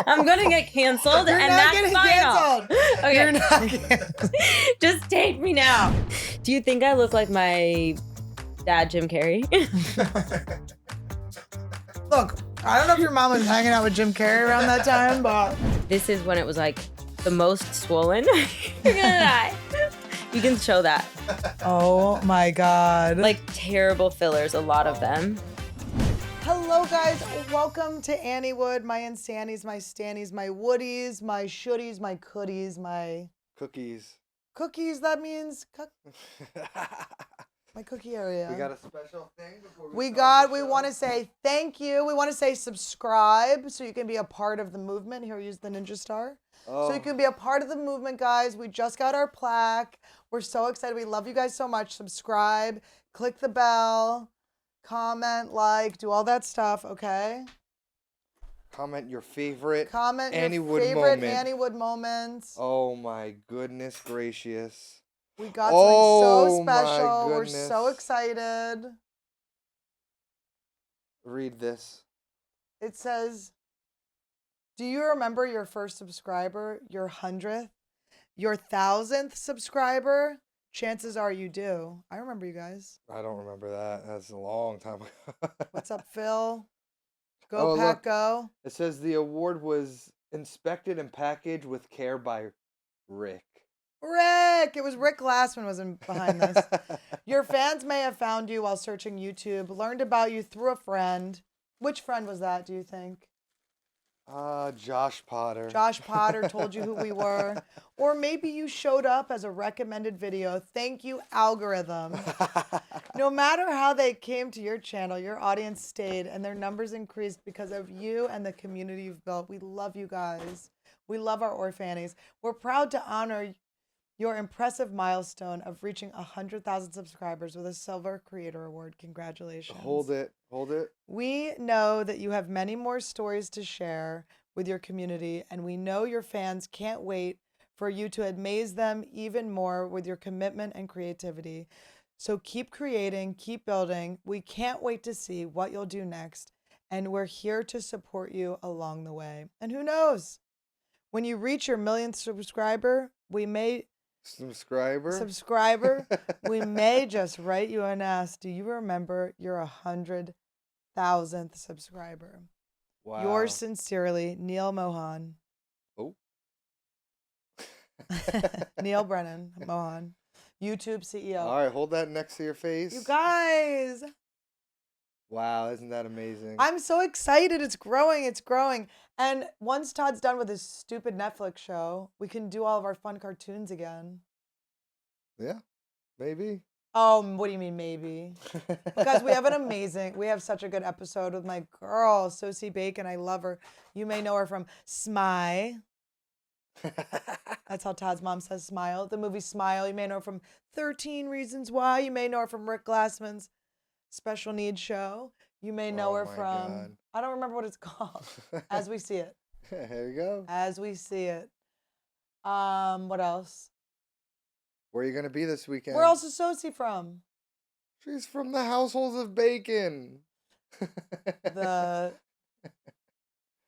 I'm gonna get canceled, You're and not that's getting final. canceled. Okay. You're not canceled. Just take me now. Do you think I look like my dad, Jim Carrey? Look, I don't know if your mom was hanging out with Jim Carrey around that time, but This is when it was like the most swollen. You're gonna die. You can show that. oh my God. Like terrible fillers, a lot of them. Hello guys, welcome to Anniewood, my Insannies, my Stannies, my Woodies, my Shoodies, my Cooties, my... Cookies. Cookies, that means... my cookie area. We got a special thing before We we want to say thank you. We want to say subscribe so you can be a part of the movement. Here, use the Ninja Star. So you can be a part of the movement, guys. We just got our plaque. We're so excited. We love you guys so much. Subscribe, click the bell, comment, like, do all that stuff, okay? Comment your favorite Comment your Anniewood favorite moment. Anniewood moments. Oh my goodness gracious. We got something so Oh, my special. We're goodness. so excited. Read this. It says, do you remember your first subscriber, your 100th, your 1,000th subscriber? Chances are you do. I remember you guys. I don't remember that. That's a long time ago. What's up, Phil? Go, Oh, Pack, look. go. It says the award was inspected and packaged with care by Rick. Rick! It was Rick Glassman was behind this. Your fans may have found you while searching YouTube, learned about you through a friend. Which friend was that, do you think? Josh Potter. Josh Potter told you who we were. Or maybe you showed up as a recommended video. Thank you, algorithm. No matter how they came to your channel, your audience stayed and their numbers increased because of you and the community you've built. We love you guys. We love our orphannies. We're proud to honor your impressive milestone of reaching 100,000 subscribers with a Silver Creator Award. Congratulations. Hold it. Hold it. We know that you have many more stories to share with your community, and we know your fans can't wait for you to amaze them even more with your commitment and creativity. So keep creating, keep building. We can't wait to see what you'll do next, and we're here to support you along the way. And who knows? When you reach your millionth subscriber, we may we may just write you and ask, do you remember your 100,000th subscriber? Wow. Yours sincerely, Neil Mohan. Oh. Neil Brennan Mohan, YouTube CEO. All right, hold that next to your face. You guys. Wow, isn't that amazing? I'm so excited. It's growing. It's growing. And once Todd's done with his stupid Netflix show, we can do all of our fun cartoons again. Yeah, maybe. Oh, what do you mean maybe? Because we have such a good episode with my girl, Sosie Bacon. I love her. You may know her from Smile. That's how Todd's mom says Smile. The movie Smile. You may know her from 13 Reasons Why. You may know her from Rick Glassman's Special Needs Show. You may know her from, God. I don't remember what it's called. As We See It. There you go. As We See It. What else? Where are you going to be this weekend? Where else is Sosie from? She's from the households of Bacon. The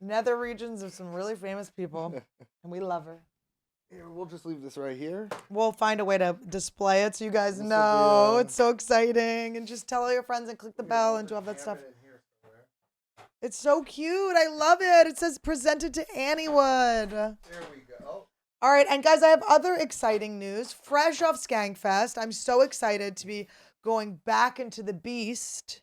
nether regions of some really famous people, and we love her. Here, we'll just leave this right here. We'll find a way to display it so you guys This will know. be, It's so exciting. And just tell all your friends and click the bell and do all that stuff. It's so cute. I love it. It says presented to Anniewood. There we go. All right, and guys, I have other exciting news. Fresh off Skankfest, I'm so excited to be going back into the beast.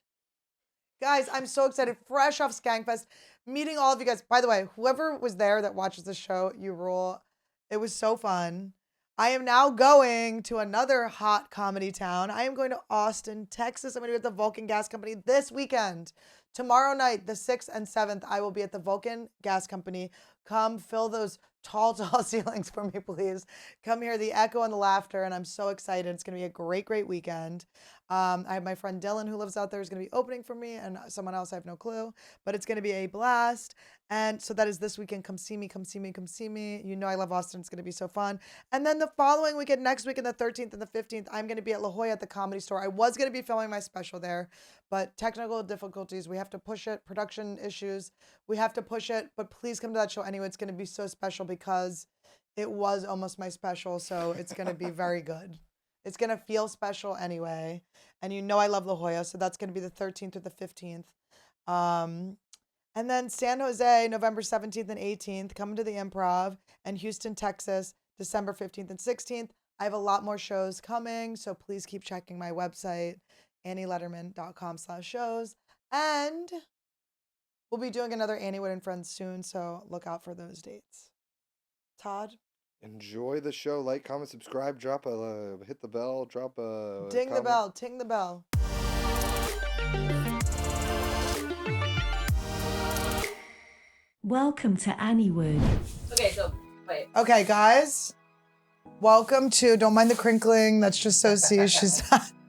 Guys, I'm so excited. Fresh off Skankfest, meeting all of you guys. By the way, whoever was there that watches the show, you rule. It was so fun. I am now going to another hot comedy town. I am going to Austin, Texas. I'm going to be at the Vulcan Gas Company this weekend. Tomorrow night, the 6th and 7th, I will be at the Vulcan Gas Company. Come fill those tall ceilings for me, please. Come hear the echo and the laughter, and I'm so excited. It's going to be a great, great weekend. I have my friend Dylan who lives out there is going to be opening for me, and someone else, I have no clue. But it's going to be a blast, And so that is this weekend. Come see me, come see me, come see me. You know I love Austin. It's going to be so fun. And then the following weekend, next weekend, the 13th and the 15th, I'm going to be at La Jolla at the Comedy Store. I was going to be filming my special there, but technical difficulties. We have to push it. Production issues. We have to push it. But please come to that show anyway. It's going to be so special because it was almost my special. So it's going to be very good. It's going to feel special anyway. And you know I love La Jolla. So that's going to be the 13th or the 15th. And then San Jose, November 17th and 18th, coming to the Improv, and Houston, Texas, December 15th and 16th. I have a lot more shows coming, so please keep checking my website, annielederman.com/shows. And we'll be doing another Anniewood and Friends soon, so look out for those dates. Todd? Enjoy the show. Like, comment, subscribe, hit the bell, drop a Ding the comment. bell, ting the bell. Welcome to Anniewood. Okay, so wait. Okay, guys. Welcome to, don't mind the crinkling. That's just Sosie.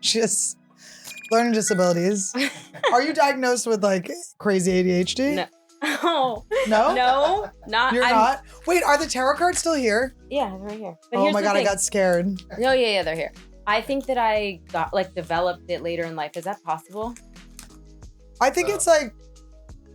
She has learning disabilities. Are you diagnosed with like crazy ADHD? No. Oh. No? No, not. You're not? Wait, are the tarot cards still here? Yeah, they're right here. But Oh here's my the God, I thing. got scared. No, yeah, they're here. I think that I got developed it later in life. Is that possible? I think it's like,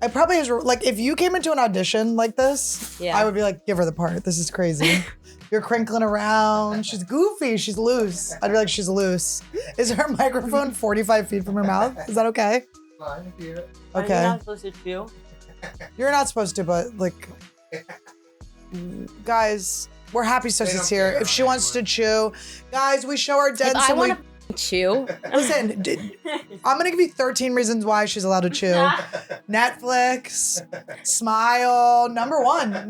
it probably is, like if you came into an audition like this, Yeah. I would be like, give her the part. This is crazy. You're crinkling around. She's goofy. She's loose. I'd be like, she's loose. Is her microphone 45 feet from her mouth? Is that okay? Fine, here. Are you Okay. not supposed to chew? You're not supposed to, but like, guys, we're happy Sosie's here. If she wants to chew, guys, we show our If dents. I and we want to chew. listen. I'm gonna give you 13 reasons why she's allowed to chew. Netflix, Smile, number one in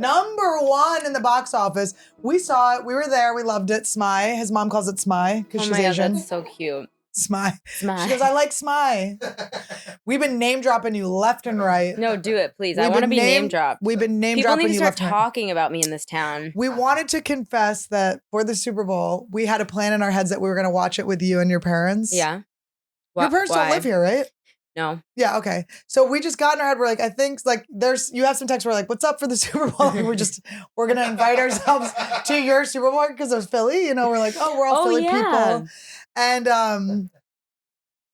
the box office. We saw it. We were there. We loved it. Smile. His mom calls it Smile because Oh she's my God, Asian. that's so cute. Smile. Smile. She goes, I like Smile. We've been name dropping you left and right. No, do it, please. We've I want to been be name dropped. We've been name People dropping need to you start left and right. talking about me in this town. We wanted to confess that for the Super Bowl, we had a plan in our heads that we were going to watch it with you and your parents. Yeah. Your parents don't live here, right? No. Yeah, okay. So we just got in our head, we're like, I think like you have some text, we're like, what's up for the Super Bowl? And we're going to invite ourselves to your Super Bowl because it was Philly. You know, we're like, oh, we're all Philly yeah. people. And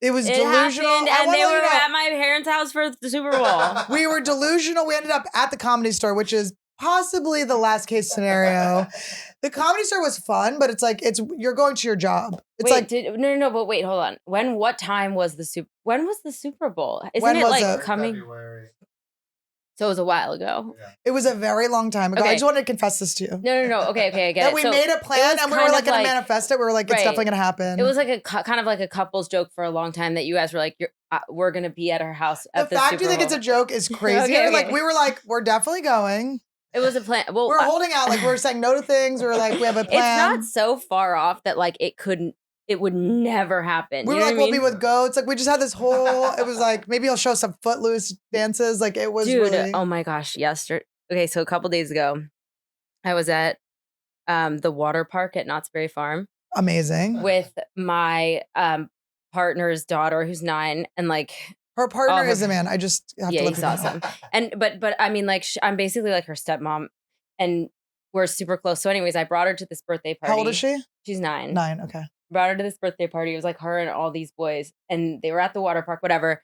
it was It delusional. happened, I and wanna they let you were know, at my parents' house for the Super Bowl. we were delusional. We ended up at the Comedy Store, which is possibly the last case scenario. The Comedy Store was fun, but it's like you're going to your job. It's wait, like no, but wait, hold on. What time was the When was the Super Bowl? Isn't When it was like it? coming? February. So it was a while ago. it was a very long time ago. I Okay. just wanted to confess this to you. No. Okay, I get That it. we So made a it plan was and we were kind like of going to manifest it. We were like, it's Right. definitely going to happen. It was like kind of like a couple's joke for a long time that you guys were like, we're gonna be at our house the at the fact Super you think Bowl. it's a joke is crazy. Okay. Like we were like, we're definitely going. It was a plan. Well, We're holding out. Like we were saying no to things. We were like, we have a it's plan. not so far off that like it would never happen. We You were know like, what I we'll be mean? with goats. Like we just had this whole. It was like maybe I'll show some Footloose dances. Like it was Dude, really oh my gosh, yesterday. Okay, so a couple days ago, I was at the water park at Knott's Berry Farm amazing. with my partner's daughter, who's 9, and like, Her partner her- is a man. I just have yeah, to let he's people know. awesome. And but I mean, like, I'm basically like her stepmom, and we're super close. So, anyways, I brought her to this birthday party. How old is she? She's 9. 9. Okay. Brought her to this birthday party. It was like her and all these boys, and they were at the water park, whatever.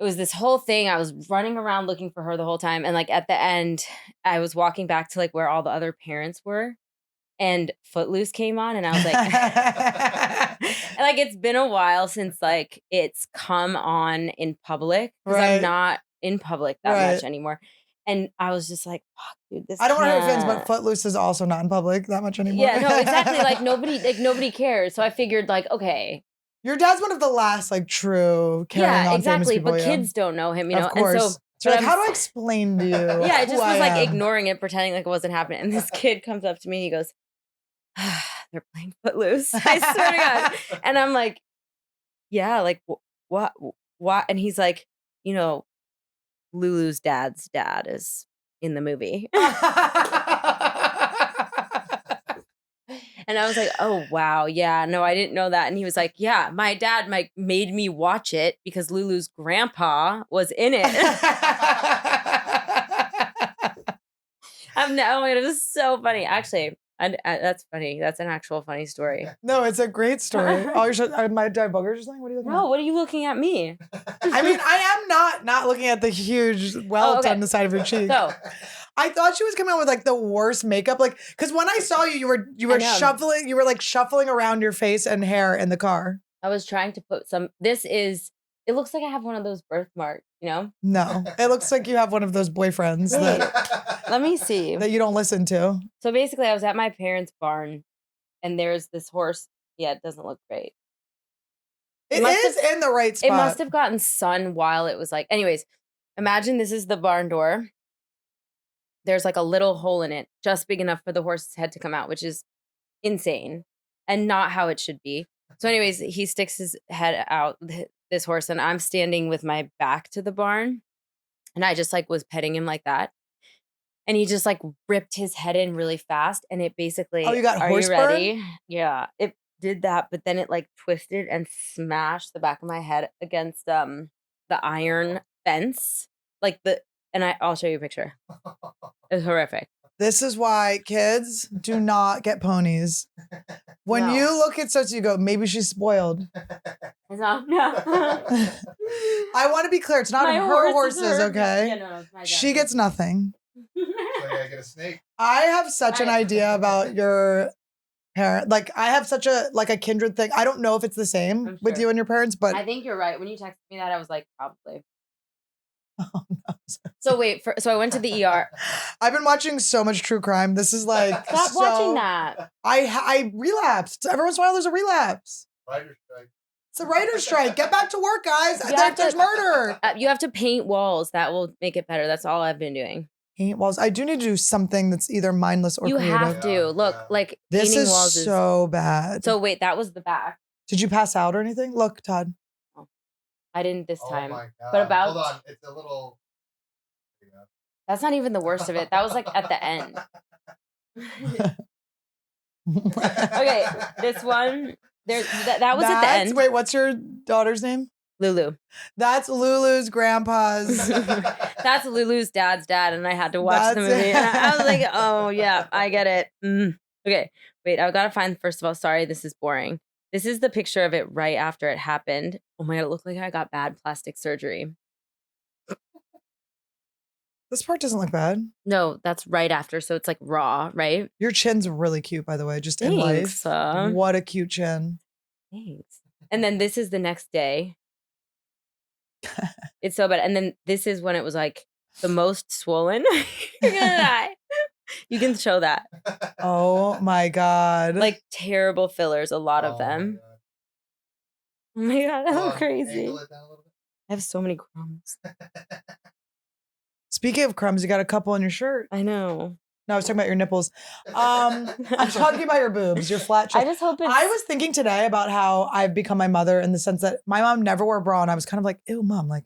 It was this whole thing. I was running around looking for her the whole time. And like at the end, I was walking back to like where all the other parents were, and Footloose came on, and I was like, and, like it's been a while since like it's come on in public because Right. I'm not in public that Right. much anymore. And I was just like, fuck, dude, this I don't want to hurt fans, can't- but Footloose is also not in public that much anymore. Yeah, no, exactly. Like nobody cares. So I figured like, okay. Your dad's one of the last like true carrying on exactly. famous people. But yeah. kids don't know him, you know. Of course. And so So you're like, but how I'm- do I explain to you? yeah, I just who was like am? ignoring it, pretending like it wasn't happening. And this kid comes up to me, he goes, they're playing Footloose. I swear to God. And I'm like, yeah, like what? And he's like, you know, Lulu's dad's dad is in the movie. And I was like, oh, wow. Yeah, no, I didn't know that. And he was like, yeah, my dad made me watch it because Lulu's grandpa was in it. I'm no, it was so funny. Actually, that's funny. That's an actual funny story. No, it's a great story. Oh, my dad boogers or something? What are you looking No, what are you looking at me? at? I mean, I am not looking at the huge welt okay. on the side of your cheek. So I thought she was coming out with like the worst makeup, like because when I saw you, you were shuffling, shuffling around your face and hair in the car. I was trying to put some. It looks like I have one of those birthmarks, you know? No, it looks like you have one of those boyfriends Let me see. that you don't listen to. So basically, I was at my parents' barn, and there's this horse. Yeah, it doesn't look great. It is in the right spot. It must have gotten sun while it was like. Anyways, imagine this is the barn door. There's like a little hole in it, just big enough for the horse's head to come out, which is insane and not how it should be. So anyways, he sticks his head out, this horse, and I'm standing with my back to the barn, and I just like was petting him like that. And he just like ripped his head in really fast, and it basically, you got are horse you ready? burn? Yeah, it did that, but then it like twisted and smashed the back of my head against the iron fence. I'll show you a picture. It's horrific. This is why kids do not get ponies. When you look at Sosie, you go, maybe she's spoiled. It's not, no. I want to be clear. It's not her horses, okay? Yeah, no, it's my dad. She gets nothing. So I gotta get a snake. I have such an idea about your parent. Like, I have such a kindred thing. I don't know if it's the same with you and your parents, but I think you're right. When you texted me that, I was like, probably. oh, no. So wait, so I went to the ER. I've been watching so much true crime. This is like Stop watching that. I relapsed. Every once in a while, there's a relapse. Writer's strike. It's a writer's strike. Get back to work, guys. There's murder. You have to paint walls. That will make it better. That's all I've been doing. Paint walls. I do need to do something that's either mindless or you creative. have to look like This painting is walls so bad. So wait, that was the back. Did you pass out or anything? Look, Todd. I didn't this time. My God. But about hold on, it's a little. That's not even the worst of it. That was like at the end. Okay, this one. That was at the end. Wait, what's your daughter's name? Lulu. That's Lulu's grandpa's. That's Lulu's dad's dad, and I had to watch the movie. And I was like, oh yeah, I get it. Okay, wait, I've got to find. First of all, sorry, this is boring. This is the picture of it right after it happened. Oh my God, it looked like I got bad plastic surgery. This part doesn't look bad. No, that's right after. So it's like raw, right? Your chin's really cute, by the way, just Thanks, in life. What a cute chin. Thanks. And then this is the next day. It's so bad. And then this is when it was like the most swollen. You're gonna die. You can show that. Oh my God. Like terrible fillers, a lot of them. Oh my God, I'm crazy. I have so many crumbs. Speaking of crumbs, you got a couple on your shirt. I know. No, I was talking about your nipples. I'm talking about your boobs, your flat chest. I just hope it's... I was thinking today about how I've become my mother in the sense that my mom never wore a bra, and I was kind of like, ew, mom, like,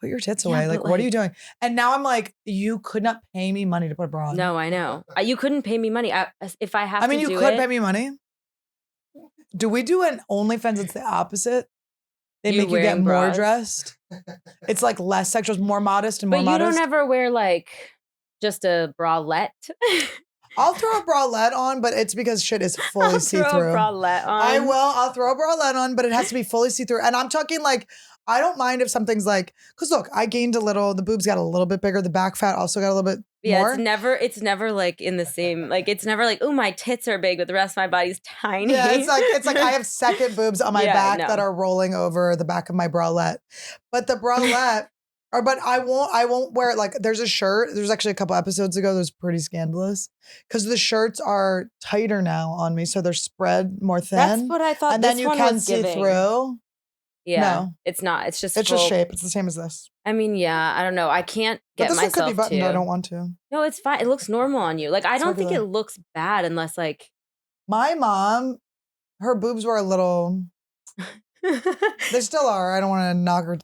put your tits away. Like, what are you doing? And now I'm like, you could not pay me money to put a bra on. No, I know. You couldn't pay me money. If I have to do it... I mean, you could pay me money. Do we do an OnlyFans? It's the opposite. They make you get more dressed. It's like less sexual, more modest and more modest. But you don't ever wear like just a bralette. I'll throw a bralette on, but it's because shit is fully see-through. I'll throw a bralette on. I will. I'll throw a bralette on, but it has to be fully see-through. And I'm talking like, I don't mind if something's like, because look, I gained a little, the boobs got a little bit bigger, the back fat also got a little bit more. It's never like in the same, like it's never like, oh, my tits are big, but the rest of my body's tiny. Yeah, it's like I have second boobs on my back that are rolling over the back of my bralette. But the bralette, but I won't wear it. Like there's a shirt. There's actually a couple episodes ago that was pretty scandalous because the shirts are tighter now on me, so they're spread more thin. That's what I thought. And then you can see through. Yeah, no, it's not. It's just shape. It's the same as this. I mean, yeah, I don't know. I can't get myself could be buttoned, I don't want to. No, it's fine. It looks normal on you. Like I don't think it looks bad unless like my mom, her boobs were a little. They still are. I don't want to knock her.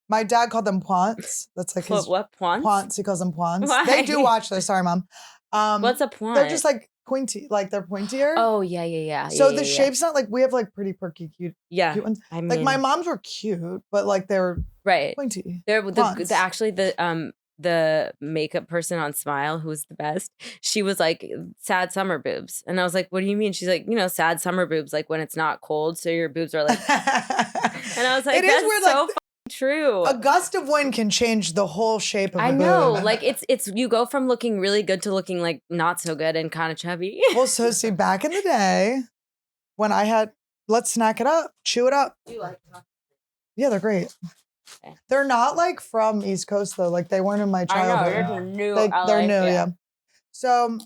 My dad called them points. That's like his what points? Points. He calls them points. Why? They do watch this. Sorry, mom. What's a point? They're just like pointy, like they're pointier. Oh yeah. So the shape's not like we have like pretty perky cute. Yeah, cute ones. I mean, like my mom's were cute, but like they're pointy. They're actually the the makeup person on Smile, who was the best, she was like, sad summer boobs. And I was like, what do you mean? She's like, sad summer boobs, like when it's not cold. So your boobs are like, and I was like, that's weird, so like, true. A gust of wind can change the whole shape of a boob. I know. Like it's you go from looking really good to looking like not so good and kind of chubby. Well, so see, back in the day when I had, let's snack it up, chew it up. You like Yeah, they're great. Okay. They're not like from East Coast though. Like they weren't in my childhood. I know, they're new. They're new, yeah. So,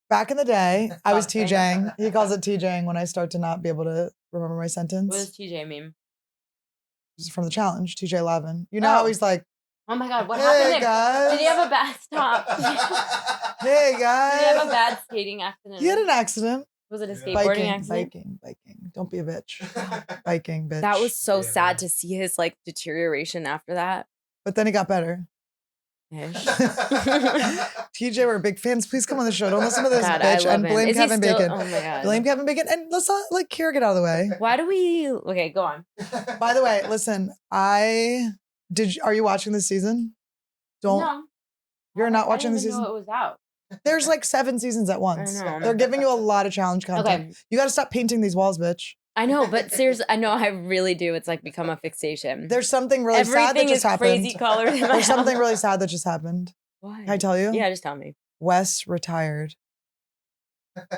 back in the day, I was TJing. He calls it TJing when I start to not be able to remember my sentence. What does TJ mean? This is from the challenge, TJ Lavin. You know how he's like, oh my God, what happened there? Guys. Did he have a bad stop? Hey guys. Did he have a bad skating accident? He had an accident. Was it a skateboarding accident? Biking. Don't be a bitch. Biking, bitch. That was so sad to see his like deterioration after that. But then he got better. TJ, we're big fans. Please come on the show. Don't listen to this bitch and blame Kevin Bacon. Oh my God. Blame Kevin Bacon. And let's not let Kira get out of the way. Why do we? Okay, go on. By the way, listen, are you watching this season? No. You're not watching the season? I didn't know it was out. There's like 7 seasons at once. I know. They're giving you a lot of challenge content. Okay. You got to stop painting these walls, bitch. I know, but seriously, I know I really do. It's like become a fixation. There's something really sad that just happened. Everything is crazy colored. There's something really sad that just happened. Why? Can I tell you? Yeah, just tell me. Wes retired.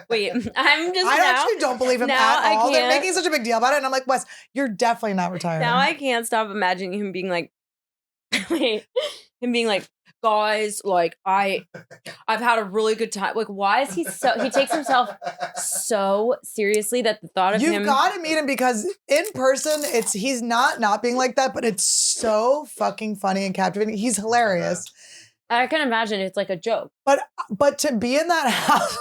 Wait, I actually don't believe him at all. They're making such a big deal about it. And I'm like, Wes, you're definitely not retiring. Now I can't stop imagining him being like, guys, like I've had a really good time. Like, why is he takes himself so seriously that the thought of him. You've got to meet him because in person, he's not being like that, but it's so fucking funny and captivating. He's hilarious. I can imagine it's like a joke. But to be in that house,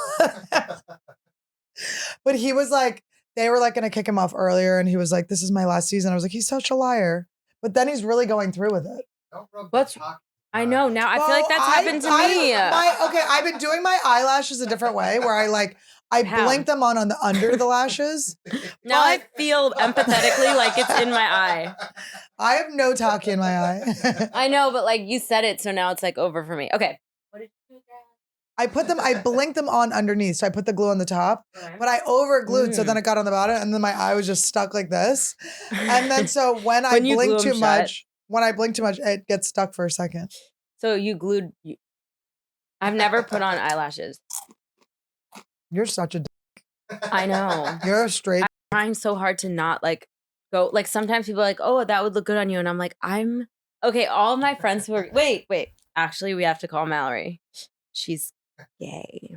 but he was like, they were like going to kick him off earlier and he was like, this is my last season. I was like, he's such a liar. But then he's really going through with it. I know now. I feel like that's happened to me. I've been doing my eyelashes a different way where I blink them on the under the lashes. Now I feel empathetically like it's in my eye. I have no talkie in my eye. I know, but like you said it, so now it's like over for me. Okay. What did you do? I blinked them on underneath. So I put the glue on the top, but I over glued. So then it got on the bottom and then my eye was just stuck like this. And then so when I blink too much, it gets stuck for a second. So you glued. I've never put on eyelashes. You're such a I know. You're a straight. I'm trying so hard to not like go. Like sometimes people are like, oh, that would look good on you. And I'm like, okay. All of my friends who are, wait. Actually, we have to call Mallory. She's gay.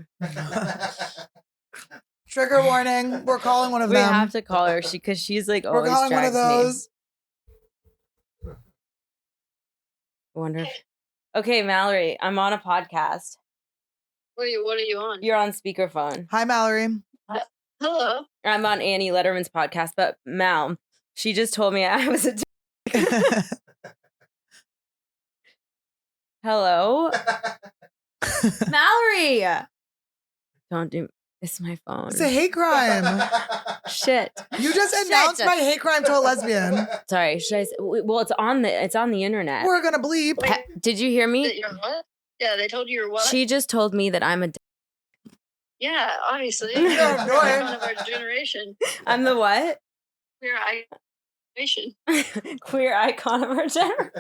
Trigger warning. We're calling one of them. We have to call her because she's like always We're calling one of those. I wonder. Okay, Mallory, I'm on a podcast. What are you on? You're on speakerphone. Hi, Mallory. Hello. I'm on Annie Lederman's podcast, but Mal, she just told me I was a Hello? Mallory! Don't do it's my phone. It's a hate crime. Shit. You just announced my hate crime to a lesbian. Sorry, should I say, well, it's on the internet. We're gonna bleep. Did you hear me? You're what? Yeah, they told you you're what? She just told me that I'm a Yeah, obviously. Yeah, One of our generation. I'm the what? Queer generation. Queer icon of our generation.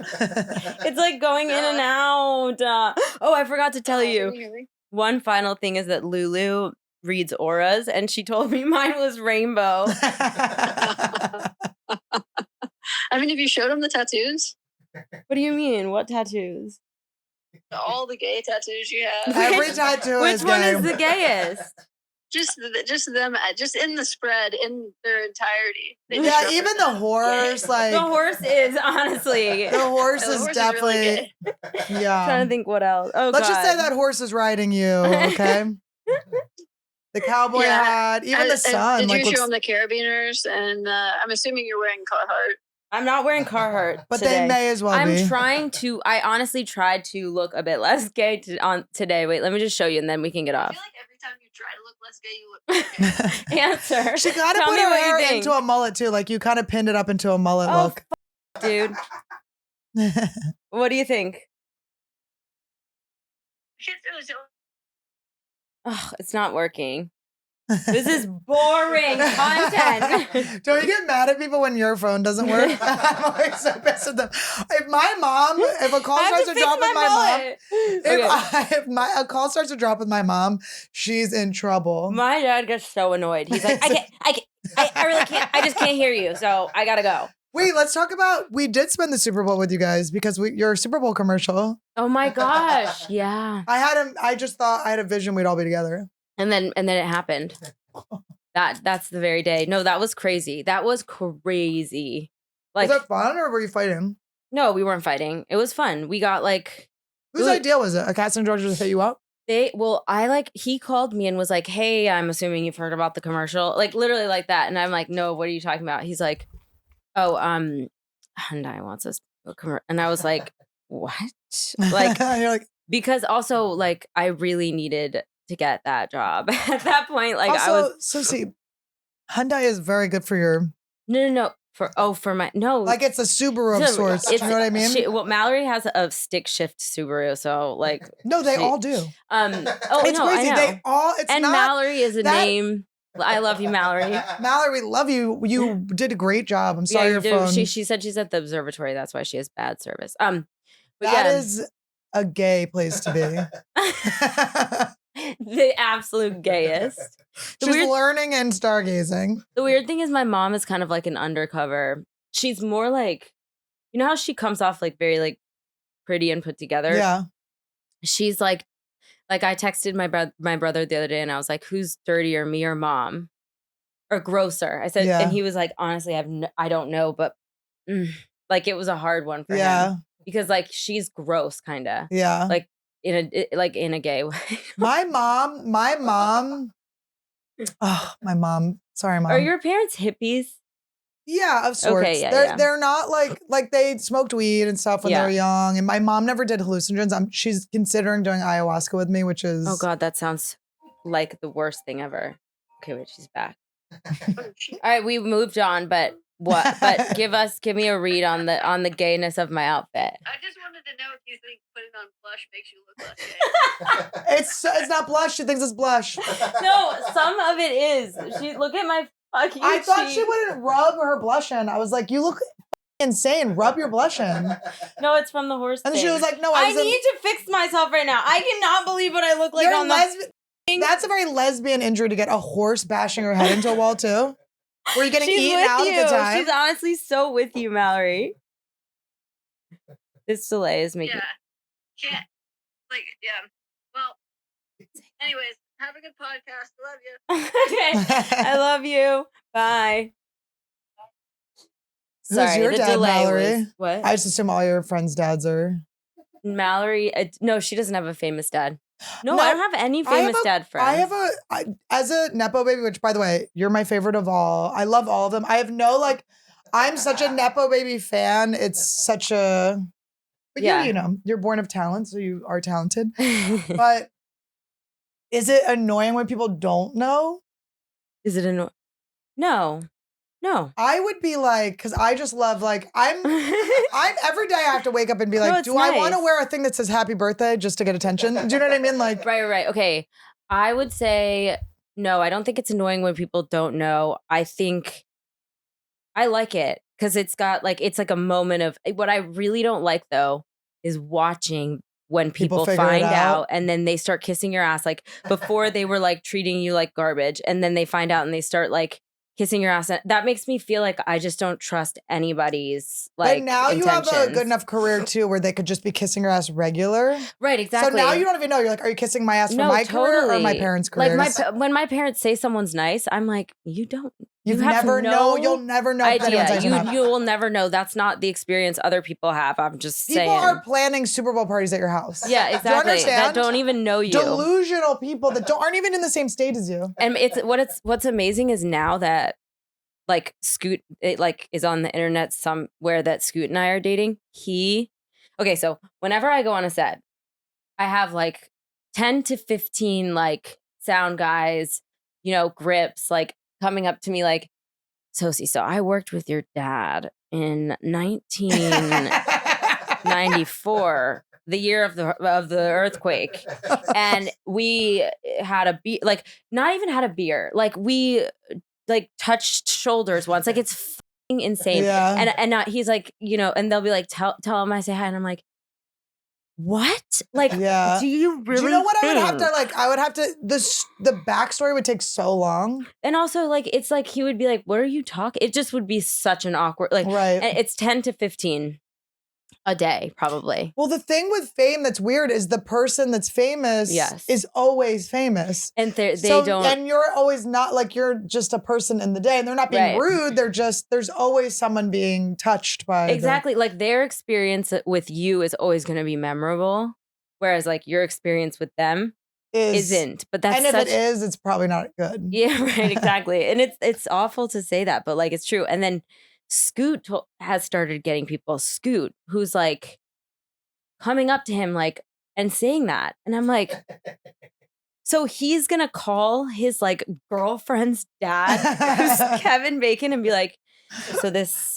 It's like going in and out. Oh, I forgot to tell you. One final thing is that Lulu reads auras, and she told me mine was rainbow. I mean, have you showed them the tattoos? What do you mean? What tattoos? All the gay tattoos you have. Every tattoo is gay. Which one is the gayest? Just them, just in the spread, in their entirety. Yeah, even the horse, like the horse is honestly. The horse is definitely. Really yeah. I'm trying to think what else. Oh, let's God. just say that horse is riding you. Okay. The cowboy hat, even the sun. Did you show them the carabiners? And I'm assuming you're wearing Carhartt. I'm not wearing Carhartt, but today. They may as well be. I'm trying to. I honestly tried to look a bit less gay on today. Wait, let me just show you, and then we can get off. I feel like every time you try to look less gay, you look Answer. She kind of put her hair into a mullet too. Like you kind of pinned it up into a mullet look. dude. What do you think? Oh, it's not working. This is boring content. Don't you get mad at people when your phone doesn't work? I'm always so pissed at them. If a call starts to drop with my mom, if a call starts to drop with my mom, she's in trouble. My dad gets so annoyed. He's like, I really can't. I just can't hear you. So I gotta go. Wait, let's talk about, we did spend the Super Bowl with you guys because your Super Bowl commercial. Oh my gosh. Yeah. I just thought I had a vision we'd all be together. And then it happened. That's the very day. No, that was crazy. That was crazy. Like, was that fun or were you fighting? No, we weren't fighting. It was fun. We got like, whose idea was it? A casting director just hit you up? He called me and was like, hey, I'm assuming you've heard about the commercial. Like literally like that. And I'm like, no, what are you talking about? He's like, oh, Hyundai wants us to commercial. And I was like, what? Like, you're like, because also like I really needed to get that job at that point. Like also, I was Sosie, Hyundai is very good for your. No. For my like it's a Subaru of sorts. You know what I mean? Mallory has a stick shift Subaru, so like no, they all do. It's crazy. I know. They all. It's and not Mallory is a name. I love you, Mallory. Mallory, we love you. You did a great job. I'm sorry yeah, your phone. She said she's at the observatory. That's why she has bad service. That is a gay place to be. The absolute gayest. She's learning and stargazing. The weird thing is my mom is kind of like an undercover. She's more like, you know how she comes off like very like pretty and put together? Yeah. She's like I texted my brother the other day and I was like, who's dirtier, me or mom? Or grosser? I said, and he was like, honestly, I don't know, but like it was a hard one for him. Because like she's gross kind of. Yeah. Like in a gay way. My mom. Oh, my mom. Sorry, Mom. Are your parents hippies? Yeah, of sorts. Okay, yeah, they're not like they smoked weed and stuff when they were young. And my mom never did hallucinogens. She's considering doing ayahuasca with me, which is oh god, that sounds like the worst thing ever. Okay, wait, she's back. All right, we moved on, but what? But give me a read on the gayness of my outfit. I just wanted to know if you think putting on blush makes you look less gay. It's not blush. She thinks it's blush. No, some of it is. Look at my fucking I thought cheek. she wouldn't rub her blush in. I was like, you look insane. Rub your blush in. No, it's from the horse. And thing. she was like, no, I need to fix myself right now. I cannot believe what I look like on the. That's a very lesbian injury to get a horse bashing her head into a wall too. Were you getting eaten out at the time? She's honestly so with you, Mallory. This delay is making. Yeah. Well. Anyways, have a good podcast. I love you. Okay, I love you. Bye. Who's your dad, Mallory? What? I just assume all your friends' dads are. Mallory. No, she doesn't have a famous dad. No, I don't have any famous dad friends. As a Nepo baby, which by the way, you're my favorite of all. I love all of them. I have no I'm such a Nepo baby fan. It's such a, but you're born of talent, so you are talented. But is it annoying when people don't know? Is it annoying? No. I would be like, because I just love I'm every day I have to wake up and be like, do I want to wear a thing that says happy birthday just to get attention? Do you know what I mean? Like, right. Okay. I would say, no, I don't think it's annoying when people don't know. I think I like it because it's got it's like a moment of what I really don't like though is watching when people find out and then they start kissing your ass. Like before they were treating you like garbage and then they find out and they start kissing your ass. That makes me feel like I just don't trust anybody's But now intentions. You have a good enough career too where they could just be kissing your ass regular. Right, exactly. So now you don't even know. You're like, are you kissing my ass for my career or my parents' careers? When my parents say someone's nice, I'm like, you don't. You'll never know idea. You will never know. That's not the experience other people have. I'm just saying. People are planning Super Bowl parties at your house. Yeah, exactly. Do you understand? That don't even know you. Delusional people that aren't even in the same state as you. And what's amazing is now that Scoot is on the internet somewhere that Scoot and I are dating. So whenever I go on a set, I have 10 to 15 sound guys, grips coming up to me Sosie, so I worked with your dad in 1994, the year of the earthquake, and we had a beer, like not even had a beer, like we like touched shoulders once, like it's fucking insane. Yeah. And he's like, and they'll be like, tell him I say hi, and I'm like, what? Like, Yeah. do you really? Do you know what think? I would have to like? I would have to. The backstory would take so long. And also, like, it's like he would be like, "What are you talking?" It just would be such an awkward, like, Right. and it's 10 to 15 a day, probably. Well, the thing with fame that's weird is the person that's famous Yes. is always famous. And they So- don't. And you're always not like you're just a person in the day, and they're not being Right. rude. They're just there's always someone being touched by Exactly. Like their experience with you is always going to be memorable, whereas like your experience with them isn't. But that's and if such. it is, it's probably not good. Yeah, right. Exactly. And it's awful to say that, but like it's true. And then Scoot has started getting people. Scoot, who's like coming up to him like and saying that, and I'm like, so he's gonna call his like girlfriend's dad, who's Kevin Bacon, and be like, so this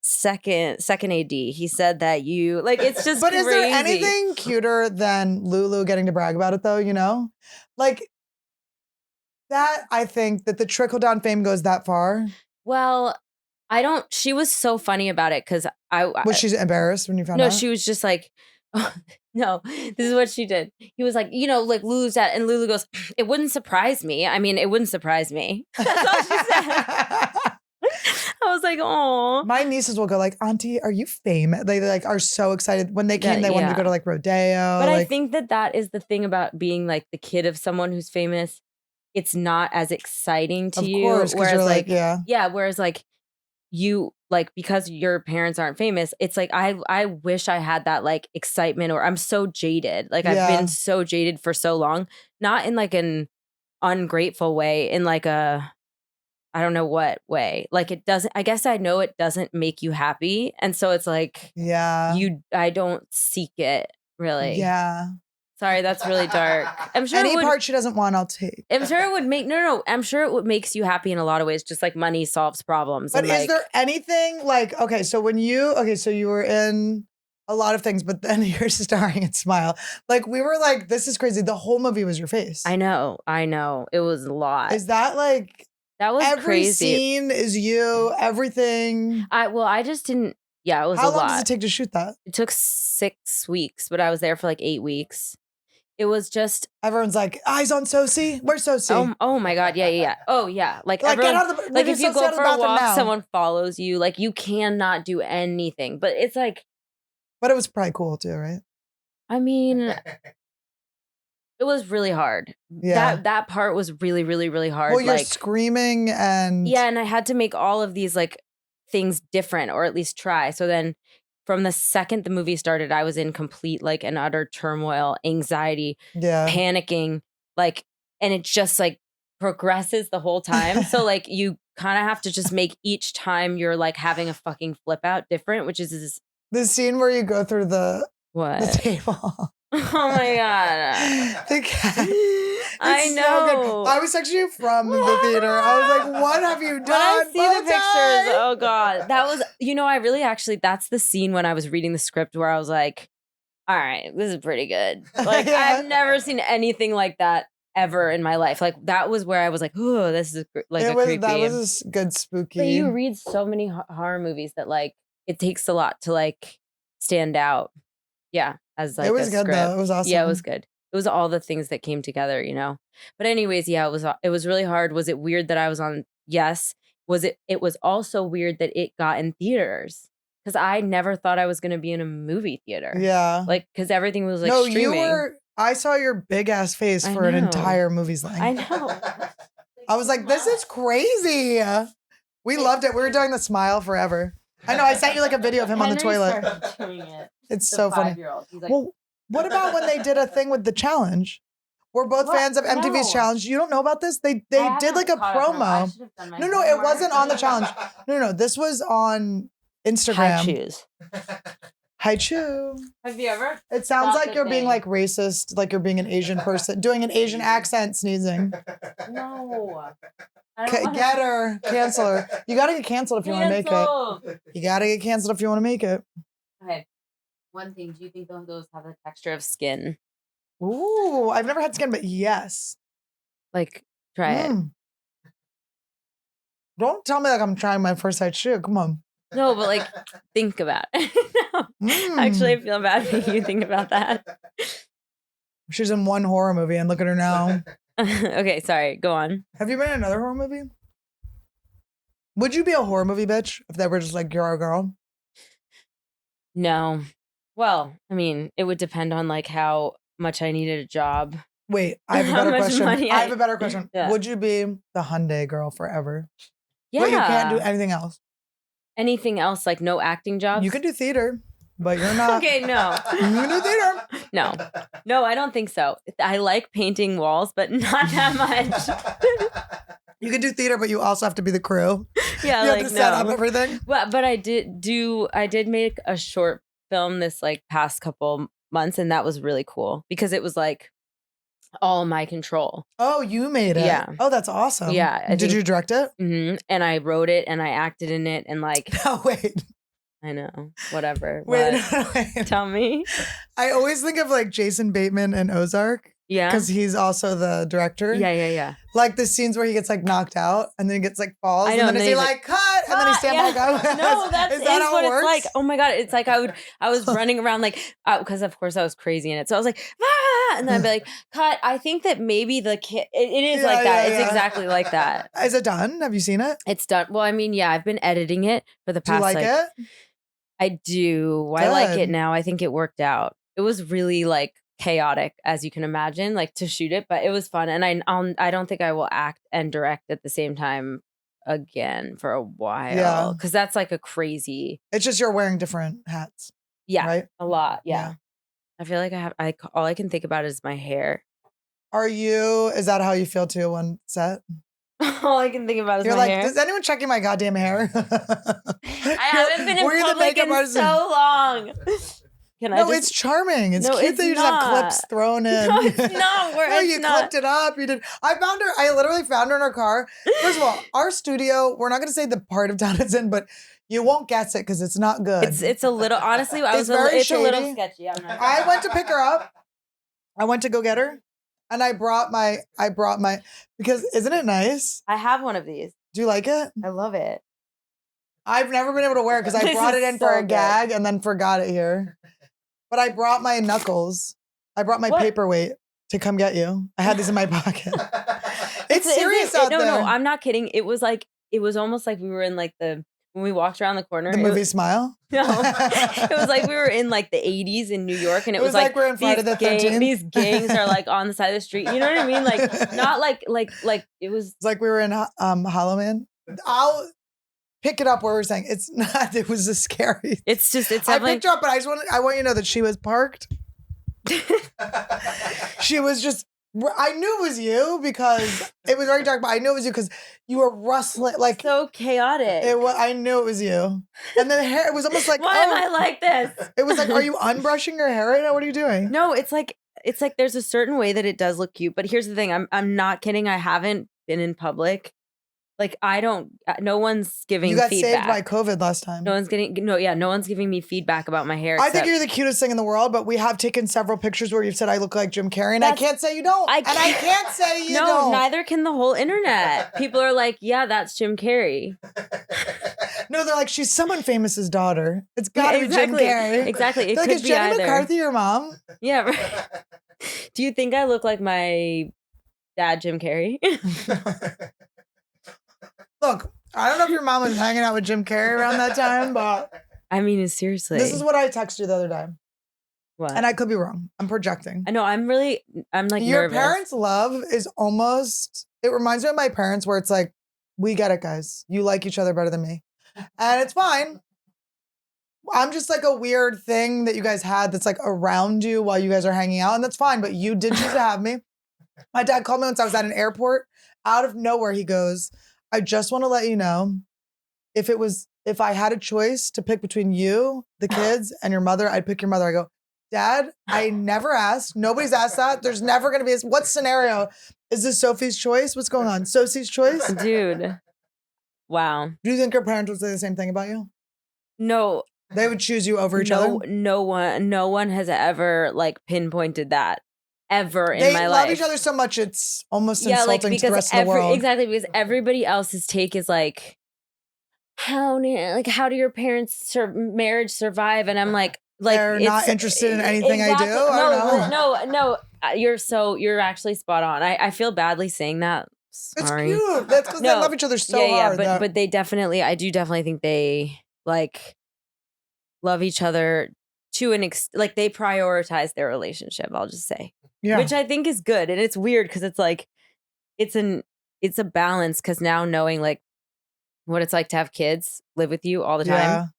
second AD, he said that you like. It's just. But crazy. is there anything cuter than Lulu getting to brag about it though? You know, like that. I think that the trickle down fame goes that far. Well, I don't. She was so funny about it because Was she embarrassed when you found no, out? she was just like, oh, no, this is what she did. He was like, like Lulu's dad. And Lulu goes, it wouldn't surprise me. I mean, it wouldn't surprise me. That's all she said. I was like, oh. My nieces will go like, Auntie, are you famous? They like are so excited. When they came, they wanted to Yeah. go to like rodeo. But I like, think that is the thing about being like the kid of someone who's famous. It's not as exciting to of you. course, because you're like, yeah. Yeah, whereas like you like because your parents aren't famous, it's like I wish I had that like excitement, or I'm so jaded. Like I've Yeah. been so jaded for so long, not in like an ungrateful way, in like a I don't know what way. Like it doesn't, I guess I know it doesn't make you happy. And so it's like Yeah. I don't seek it really. Yeah. Sorry, that's really dark. I'm sure Any it would, part she doesn't want, I'll take. I'm sure it would make no. I'm sure it would makes you happy in a lot of ways. Just like money solves problems. But and is like, there anything like, okay, so you were in a lot of things, but then you're starring in Smile. Like we were like, this is crazy. The whole movie was your face. I know. It was a lot. Is that like That was every crazy. scene is you, everything? I just didn't. Yeah, it was How a long lot. does it take to shoot that? It took 6 weeks, but I was there for like 8 weeks. It was just Everyone's like, eyes on Sosie. Where's Sosie? oh my god, yeah. Oh yeah, like Like, everyone, get out of the like maybe if you Sosie go out of for the a bathroom walk, now. someone follows you. Like you cannot do anything. But it's like, But it was probably cool too, right? I mean, it was really hard. Yeah. That part was really, really, really hard. Well, you're like screaming and yeah, and I had to make all of these like things different, or at least try. So then from the second the movie started, I was in complete like and utter turmoil, anxiety, yeah. panicking, like, and it just like progresses the whole time. So like you kind of have to just make each time you're like having a fucking flip out different, which is The scene where you go through the what? table. Oh my god. The cat. I It's so know. good. I was texting you from the theater. I was like, what have you When done? I see the Bow pictures, tie? oh god, that was, I really actually, that's the scene when I was reading the script where I was like, all right, this is pretty good. Like Yeah. I've never seen anything like that ever in my life. Like that was where I was like, oh, this is like a creepy. That was a good spooky. But you read so many horror movies that like it takes a lot to like stand out. Yeah, as like it was a good script. though. It was awesome. Yeah, it was good. It was all the things that came together, But anyways, yeah, it was really hard. Was it weird that I was on? Yes. Was it? It was also weird that it got in theaters because I never thought I was going to be in a movie theater. Yeah. Like because everything was like no, streaming. you were. I saw your big ass face I for an know. entire movie's length. I know. I was like, this is crazy. We loved it. We were doing the Smile forever. I know. I sent you like a video of him on the Henry toilet. started doing it. It's The so funny. 5-year-old. He's like, Well, what about when they did a thing with the challenge? We're both What? fans of MTV's No. challenge. You don't know about this? They I did haven't like a caught up in I promo. should have done my No, it homework. wasn't on the challenge. No, this was on High Instagram. shoes. Hi, Chu. Have you ever? It sounds That's like the you're being thing. like racist, like you're being an Asian person, doing an Asian accent, sneezing. No. I don't wanna- Get her, cancel her. You gotta get canceled if you want to make it. Cancel. You gotta get canceled if you want to make it. Okay. One thing. Do you think those have the texture of skin? Ooh, I've never had skin, but yes. Like, try it. Don't tell me like I'm trying my first sight shoe. Come on. No, but like, think about it. Mm. Actually, I feel bad making you think about that. She's in one horror movie and look at her now. Okay, sorry. Go on. Have you been in another horror movie? Would you be a horror movie bitch if they were just like, you're our girl? No. Well, I mean, it would depend on like how much I needed a job. Wait, I have a How better much question. money I have a better question. Yeah. Would you be the Hyundai girl forever? Yeah. But you can't do anything else. anything else, like no acting jobs. You can do theater, but you're not. Okay, no. You can do theater. No, I don't think so. I like painting walls, but not that much. You can do theater, but you also have to be the crew. Yeah, You like have to set up no. everything. But I did make a short film this like past couple months, and that was really cool because it was like all my control. Oh, you made it. Yeah. Oh, that's awesome. Yeah, I Did think- you direct it? And I wrote it and I acted in it and like No, wait. I know, whatever. Wait, What? wait. Tell me. I always think of like Jason Bateman in Ozark Yeah. because he's also the director. Yeah. Like the scenes where he gets like knocked out and then he gets like falls I know, and then and is then he he's like cut and then he stand yeah. back up. No, that's is that how what it works? it's like. Oh my god, it's like I was running around like because of course I was crazy in it. So I was like, ah! And then I'd be like, cut. I think that maybe the kid. It is Yeah, like that. yeah, It's yeah. exactly like that. Is it done? Have you seen it? It's done. Well, I mean, yeah, I've been editing it for the Do you past. like it? I do. I like Good. it now. I think it worked out. It was really like chaotic, as you can imagine, like to shoot it, but it was fun. And I don't think I will act and direct at the same time again for a while. Yeah. Because that's like a crazy. It's just you're wearing different hats. Yeah, Right? a lot. Yeah. Yeah. I feel like all I can think about is my hair. Is that how you feel too on set? All I can think about is You're my like, hair. is anyone checking my goddamn hair? I haven't been in Were you the public makeup in artist? so long. Can I No, just? it's charming. It's No, cute it's that you just have clips not. thrown in. No, it's not. No, It's you not. clipped it up. You did. I literally found her in her car. First of all, our studio, we're not going to say the part of town it's in, but you won't guess it because it's not good. It's a little. Honestly, It's very it's a little shady. sketchy. I'm not. I went to pick her up. I went to go get her. And I brought my, because isn't it nice? I have one of these. Do you like it? I love it. I've never been able to wear it because I This brought it is in for so a good. gag and then forgot it here. But I brought my knuckles. I brought my What? paperweight to come get you. I had these in my pocket. It's Is serious it- out no, there. No, I'm not kidding. It was almost like we were in like when we walked around the corner. The it movie was, Smile? no, it was like we were in like the 80s in New York, and it, It was like we're in Friday the 13th. These gangs are like on the side of the street. You know what I mean? Like not like it was. It's like we were in Halloween. I'll pick it up where we're saying it's not. It was a scary. It's I I picked her up, but I want you to know that she was parked. She was just. I knew it was you because it was very dark, but I knew it was you because you were rustling like so chaotic. I knew it was you, and the hair. It was almost like Why am I like this? It was like, are you unbrushing your hair right now? What are you doing? No, it's like there's a certain way that it does look cute. But here's the thing: I'm not kidding. I haven't been in public. Like no one's giving You got feedback. saved by COVID last time. No one's giving me feedback about my hair. I think except- you're the cutest thing in the world, but we have taken several pictures where you've said I look like Jim Carrey, and I That's- can't say you don't. I And I can't say you no, don't. neither can the whole internet. People are like, yeah, that's Jim Carrey. No, they're like, she's someone famous's daughter. It's gotta exactly. be Jim Carrey. Exactly. It They're like, could is be Jenny either. McCarthy your mom? Yeah. Right. Do you think I look like my dad, Jim Carrey? Look, I don't know if your mom was hanging out with Jim Carrey around that time, but I mean, seriously. this is what I texted you the other day. What? And I could be wrong. I'm projecting. I know. I'm like Your nervous. parents' love is almost, it reminds me of my parents where it's like, we get it, guys. You like each other better than me. And it's fine. I'm just like a weird thing that you guys had that's like around you while you guys are hanging out. And that's fine. But you did choose to have me. My dad called me once I was at an airport. Out of nowhere, he goes, I just want to let you know if I had a choice to pick between you, the kids, and your mother, I'd pick your mother. I go, Dad, I never asked. Nobody's asked that. There's never going to be what scenario? Is this Sophie's choice? What's going on? Sosie's choice? Dude. Wow. Do you think her parents would say the same thing about you? No. They would choose you over each other? No one has ever like pinpointed that ever in my life. They love each other so much it's almost insulting to the rest of the world. Exactly, because everybody else's take is like, how do your parents' marriage survive? And I'm like they're not interested in anything I do. No. You're actually spot on. I feel badly saying that. Sorry. It's cute. That's because they love each other so hard. But they definitely, I do definitely think they like love each other to an like they prioritize their relationship. I'll just say, which I think is good, and it's weird because it's like it's a balance because now knowing like what it's like to have kids live with you all the time.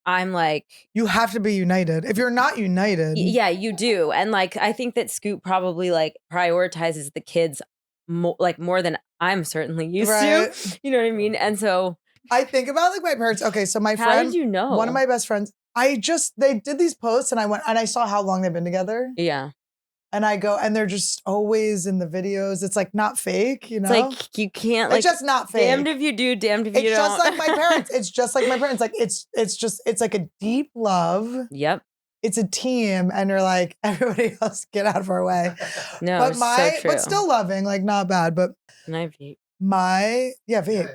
I'm like, you have to be united. If you're not united, you do. And like, I think that Scoop probably like prioritizes the kids more than I'm certainly used to. You know what I mean? And so I think about like my parents. Okay, so my friend, how did you know? One of my best friends. They did these posts, and I went and I saw how long they've been together. Yeah. And I go, and they're just always in the videos. It's like not fake, you know? It's like you can't like. It's just not fake. Damned if you do, damned if you don't. It's just like my parents. It's just like my parents. Like it's like a deep love. Yep. It's a team, and you're like, everybody else get out of our way. No, but so true. But still loving, like not bad. But vape. Vape.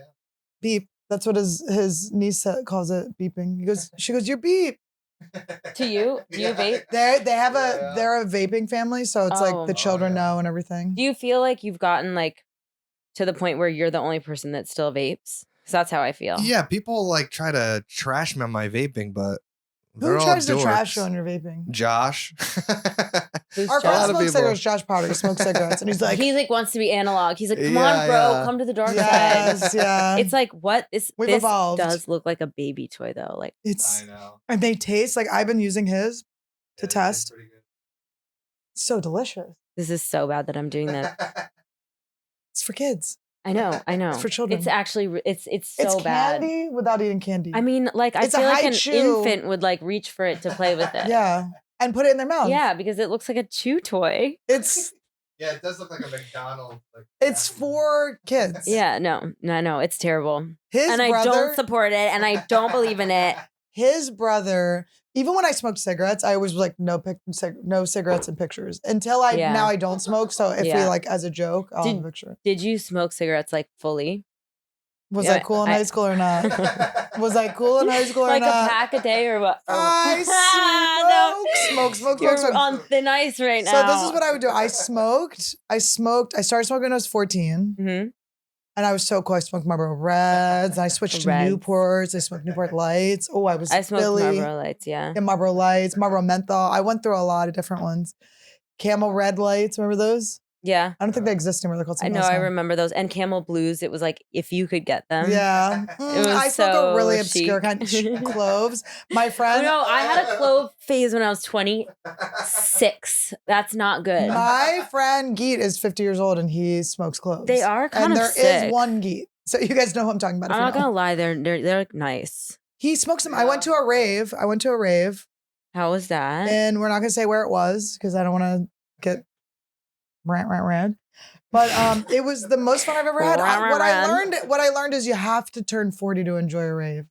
Beep. That's what his niece calls it, beeping. She goes, you beep. To you? Do you vape? They're a vaping family, so it's like the children know and everything. Do you feel like you've gotten like to the point where you're the only person that still vapes? Because that's how I feel. Yeah, people like try to trash me on my vaping, but who tries to trash you on your vaping? Josh. Our friend smokes cigarettes. Josh Powder smokes cigarettes, and he's like wants to be analog. He's like, come on, bro, come to the dark side. Yeah. It's like what this evolved. Does look like a baby toy though. Like I know, and they taste like I've been using his to test. It's so delicious. This is so bad that I'm doing that. It's for kids. I know. It's for children. It's actually it's so bad. Candy without eating candy. I mean, like I feel like an infant would like reach for it to play with it. Yeah, and put it in their mouth. Yeah, because it looks like a chew toy. It's it does look like a McDonald's. Like, it's for kids. Yeah, no, it's terrible. I don't support it, and I don't believe in it. His brother. Even when I smoked cigarettes, I always was like, no cigarettes and pictures. Until now I don't smoke. So if we like as a joke, I'll have a picture. Did you smoke cigarettes like fully? Was I cool in high school or not? Was I cool in high school or like not? Like a pack a day or what? I smoke. You're on thin ice right now. So this is what I would do. I started smoking when I was 14. Mm-hmm. And I was so cool. I smoked Marlboro Reds. And I switched to Newports. I smoked Newport Lights. Oh, I smoked Marlboro Lights, yeah. And Marlboro Lights, Marlboro Menthol. I went through a lot of different ones. Camel Red Lights. Remember those? Yeah. I don't think they exist anymore. They're called something else. I remember those. And Camel Blues, it was like, if you could get them. Yeah. I smoked a really obscure kind of cloves. My friend. No, I had a clove phase when I was 26. That's not good. My friend Geet is 50 years old and he smokes cloves. They are kind of sick. And there is one Geet. So you guys know who I'm talking about. I'm not going to lie. They're nice. He smokes them. I went to a rave. How was that? And we're not going to say where it was because I don't want to get rant. But it was the most fun I've ever had. What I learned is you have to turn 40 to enjoy a rave.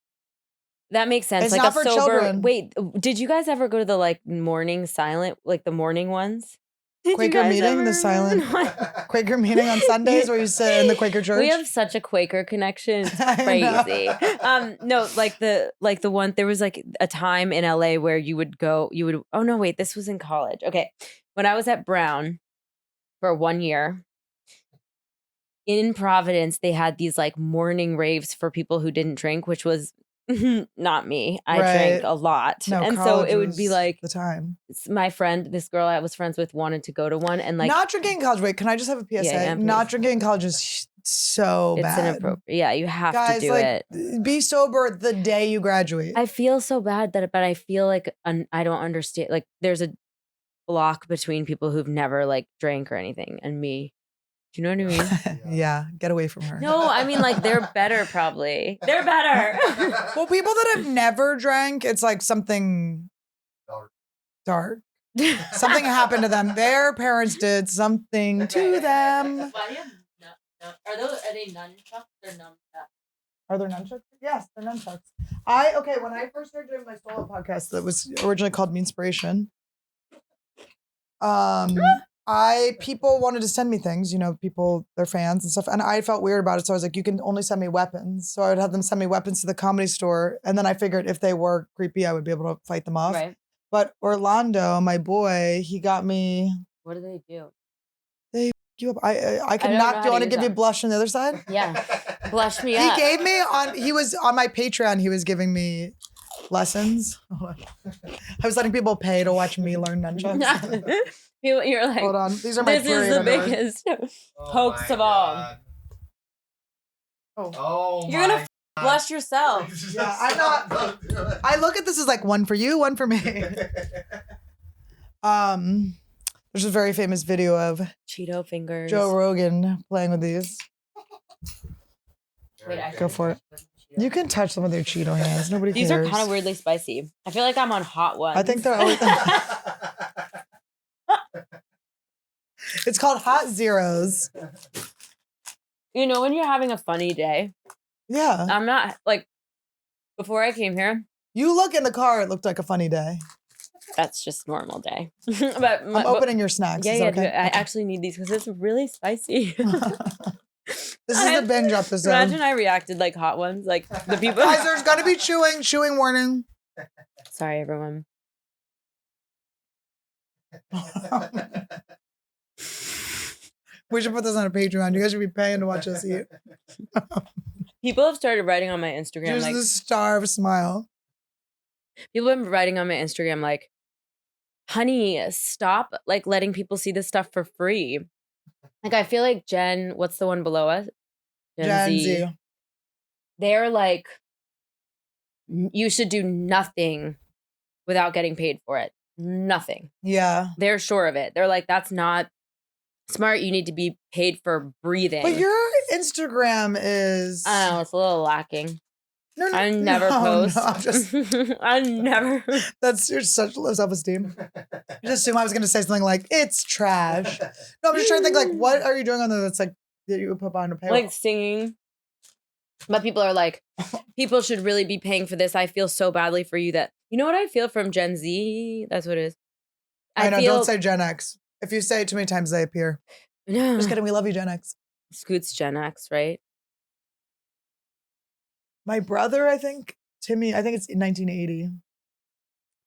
That makes sense. It's like not a for sober. children. Wait, did you guys ever go to the like morning silent, like the morning ones? Quaker meeting, the silent Quaker meeting on Sundays where you sit in the Quaker church. We have such a Quaker connection. It's crazy. No, like the one, there was like a time in LA where oh no, wait, this was in college. Okay. When I was at Brown for 1 year in Providence, they had these like morning raves for people who didn't drink, which was not me. I drank a lot. No, and so it would be like the time. My friend, this girl I was friends with, wanted to go to one, and like not drinking in college. Wait, can I just have a PSA? Yeah, not drinking in college is so bad. It's inappropriate. Yeah, you have to do it. Be sober the day you graduate. I feel so bad but I feel like I don't understand. Like there's a block between people who've never like drank or anything and me. Do you know what I mean? Yeah, get away from her. No, I mean like they're better probably. They're better. Well, people that have never drank, it's like something dark. Something happened to them. Their parents did something to them. Are they nunchucks or nunchucks? Are there nunchucks? Yes, they're nunchucks. When I first started doing my solo podcast that was originally called Me Inspiration, people wanted to send me things, people, their fans and stuff. And I felt weird about it. So I was like, you can only send me weapons. So I would have them send me weapons to the Comedy Store. And then I figured if they were creepy, I would be able to fight them off. Right. But Orlando, my boy, he got me. What do they do? You up. I could don't know knock. how Do you to want to use give you them. blush on the other side? Yeah. Blush me He up. gave me he was on my Patreon, he was giving me lessons. I was letting people pay to watch me learn nunchucks. You're like, Hold on. These are my this is the biggest hoax of all. Oh. You're gonna blush yourself. Yeah, I'm not. I look at this as like one for you, one for me. There's a very famous video of Cheeto fingers. Joe Rogan playing with these. Wait, Go for it. You can touch them with your Cheeto hands. Nobody These cares. are kind of weirdly spicy. I feel like I'm on hot ones. I think they're always. It's called Hot Zeros. You know when you're having a funny day? Yeah. I'm not like before I came here. You look in the car, it looked like a funny day. That's just normal day. but I'm opening your snacks. Yeah, Is yeah. that okay? I actually need these because it's really spicy. This is the binge episode. Imagine I reacted like hot ones, like the people. Guys, there's gonna be chewing warning. Sorry, everyone. We should put this on a Patreon. You guys should be paying to watch us eat. People have started writing on my Instagram Here's like the starved smile. people have been writing on my Instagram like, honey, stop like letting people see this stuff for free. Like I feel like Jen, what's the one below us? Gen Z. They're like, you should do nothing without getting paid for it. Nothing. Yeah. They're sure of it. They're like, that's not smart. You need to be paid for breathing. But your Instagram is. I don't know. It's a little lacking. No, I never post. No, I'm just. I never. You're such low self-esteem. I just assume I was gonna say something like it's trash. No, I'm just trying to think like, what are you doing on there that's like that you would put on a payroll? Like singing. But people are like, people should really be paying for this. I feel so badly for you that, you know what I feel from Gen Z? That's what it is. I know, don't say Gen X. If you say it too many times, they appear. No. Just kidding, we love you, Gen X. Scoot's Gen X, right? My brother, I think, Timmy, I think it's 1980.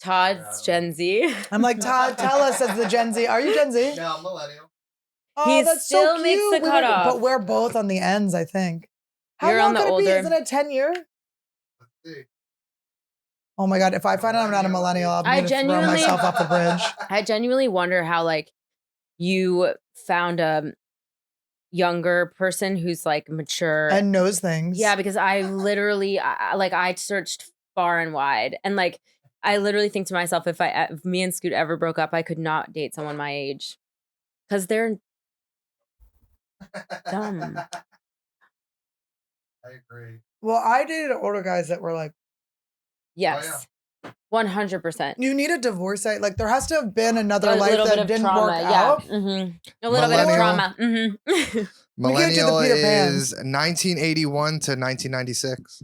Todd's Gen Z. I'm like, Todd, tell us as the Gen Z. Are you Gen Z? No, I'm millennial. Oh, He that's still so makes cute. the cutoff. But we're both on the ends, I think. How You're long on the could it be? older- Isn't it 10 year? Let's see. Oh my God, if I find out I'm not a millennial, I'm I going to throw genuinely- myself off the bridge. I genuinely wonder how like you found a younger person who's like mature. And knows things. Yeah, because I literally I searched far and wide, and like I literally think to myself, if me and Scoot ever broke up, I could not date someone my age because they're dumb. I agree. Well, I dated older guys that were like, Yes, 100%. you need a divorce. Like, there has to have been another A life little that bit of didn't trauma, work out. yeah. A little bit of Millennial. trauma. We can't do the Millennial Peter Pan. is 1981 to 1996.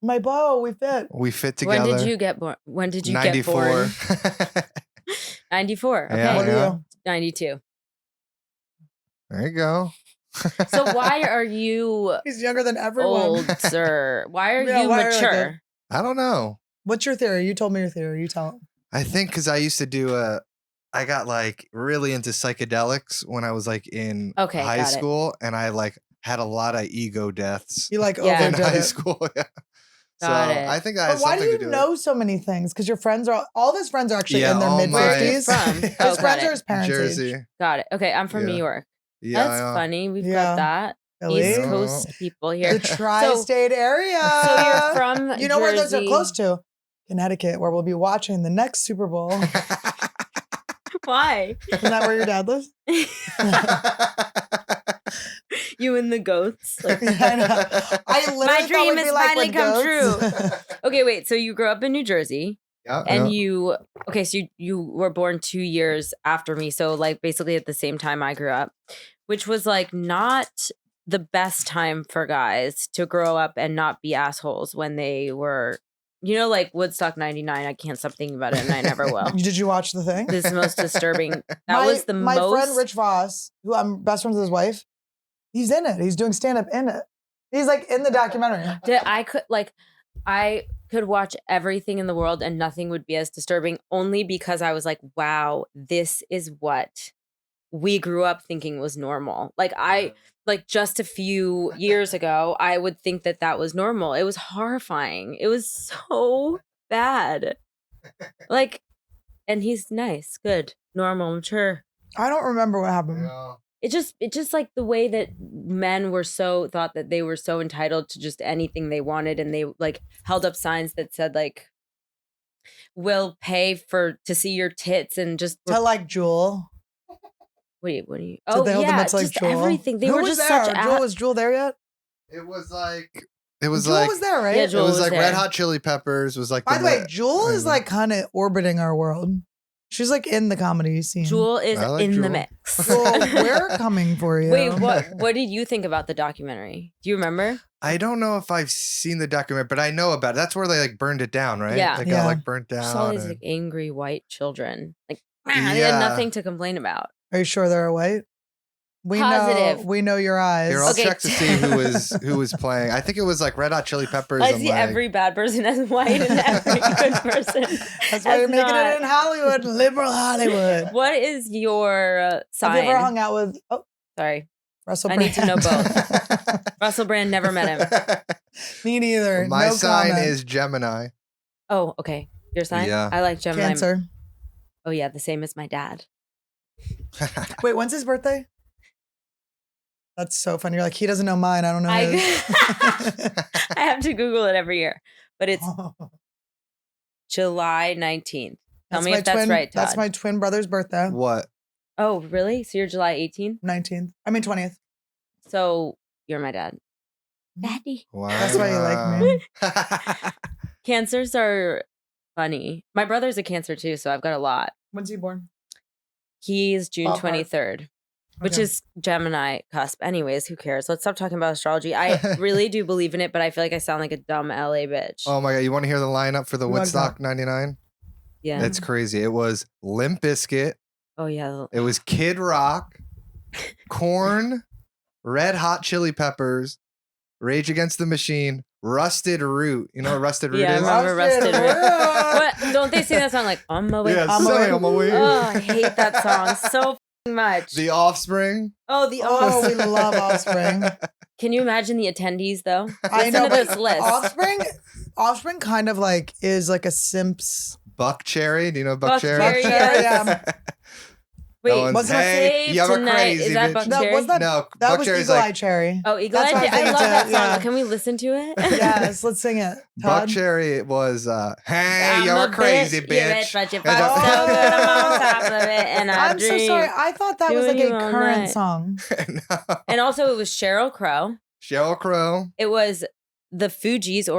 My beau, we fit. We fit together. When did you get born? When did you get 94. born? 94. Okay. Yeah, What are yeah. you? 92. There you go. So why are you He's younger than everyone. older? Why are Yeah, you why are you like mature? I don't know. What's your theory? You told me your theory. You tell him. I think because I used to do I got like really into psychedelics when I was like in Okay, high got it. school, and I like had a lot of ego deaths You like Yeah. in overdid high it. school. Yeah. So Got it. I think that But has why do something you to do know so many things? Because your friends are all his friends are actually Yeah, in their all mid my- Where are you 50s. from? His Oh, got friends it. are his parents' Jersey. age. Got it. Okay, I'm from Yeah. New York. Yeah. That's yeah. funny. We've Yeah. got that. Philly. East Yeah. Coast people here. The tri-state area. So you're from You know where those are Jersey. close to? Connecticut, where we'll be watching the next Super Bowl. Isn't Oh. Oh. Why? that? that where your dad lives? Why? That's You and the goats. Like, I know. I literally my thought dream we'd be has like finally with come goats. okay, wait. So you grew up in New Jersey. Yeah, And yeah. so you were born 2 years after me. So like basically at the same time I grew up, which was like not the best time for guys to grow up and not be assholes when they were, like Woodstock 99. I can't stop thinking about it and I never will. Did you watch the thing? This is the most disturbing. That was the my most. friend Rich Voss, who I'm best friends with his wife, he's in it. He's doing stand-up in it. He's like in the documentary. I could watch everything in the world and nothing would be as disturbing, only because I was like, wow, this is what we grew up thinking was normal. Like just a few years ago, I would think that was normal. It was horrifying. It was so bad. Like, and he's nice, good, normal, mature. I don't remember what happened. Yeah. It just like the way that men thought that they were so entitled to just anything they wanted, and they like held up signs that said like, "We'll pay to see your tits," and just To like Jewel. wait, what are you? Did they hold them up to, like, just Jewel? everything. They Who were was just there? such. Was Jewel there yet? It was like Jewel was there, right? Yeah, it Jewel was like there. Red Hot Chili Peppers was like. By the way, ma- Jewel is like kind of orbiting our world. She's like in the comedy scene. Jewel is I like in the Jewel. mix. Jewel, we're coming for you. Wait, what did you think about the documentary? Do you remember? I don't know if I've seen the documentary, but I know about it. That's where they like burned it down, right? Yeah. They Yeah. got like burnt down. Just all these and- like angry white children. Like they had Yeah. nothing to complain about. Are you sure they're white? Positive. We know your eyes. Here, I'll Okay. check to see who was playing. I think it was like Red Hot Chili Peppers. I and, see like, every bad person as white and every good person. That's why as you're making not. it in Hollywood, liberal Hollywood. What is your sign? Have you ever hung out with Sorry, Russell I Brand? need to know both. Russell Brand, never met him. Me neither. My No sign comment. is Gemini. Oh, okay. Your sign? Yeah. I like Gemini. Cancer. Oh yeah, the same as my dad. Wait, when's his birthday? That's so funny. You're like, he doesn't know mine. I don't know I his. I have to Google it every year, but it's July 19th. Tell me my if that's twin- right, Todd. That's my twin brother's birthday. What? Oh, really? So you're July 18th? 19th. I mean 20th. So you're my dad. Daddy. Wow. That's why you like me. Cancers are funny. My brother's a Cancer too, so I've got a lot. When's he born? He's June Ballpark. 23rd, which Okay. is Gemini cusp. Anyways, who cares? Let's stop talking about astrology. I really do believe in it, but I feel like I sound like a dumb LA bitch. Oh my god! You want to hear the lineup for the What's Woodstock '99? yeah. It's crazy. It was Limp Bizkit. Oh, yeah. It was Kid Rock, Korn, Red Hot Chili Peppers, Rage Against the Machine, Rusted Root. You know what Rusted Root Yeah, I is? remember Rusted Root. Root. What? Don't they sing that song like, on my way? Yeah, I'm sorry, away. I'm away. Oh, I hate that song so f***ing much. The Offspring. Oh, the Oh, we Offspring. love Offspring. Can you imagine the attendees, though? I Listen know, to but this list. Offspring kind of like is like a Simps. Buck Cherry. Do you know Buck, Buck Cherry? Cherry, yes. Wait, one's, wasn't it hey, Save you have a Tonight? crazy Is that bitch. Buck No, Cherry? wasn't that? No, That Buck was Cherry's Eagle like Eye Cherry. Oh, Eagle That's Eye. what I I'm love that thinking, song. yeah. Can we listen to it? Yes, let's sing it. Buck Todd? Cherry was, hey, I'm you're a crazy bitch. but you And fuck the- so good, I'm on top of it, and I I'm so dream. sorry. I thought that was like doing a you all current night. song. No. And also, it was Sheryl Crow. Sheryl Crow. It was the Fugees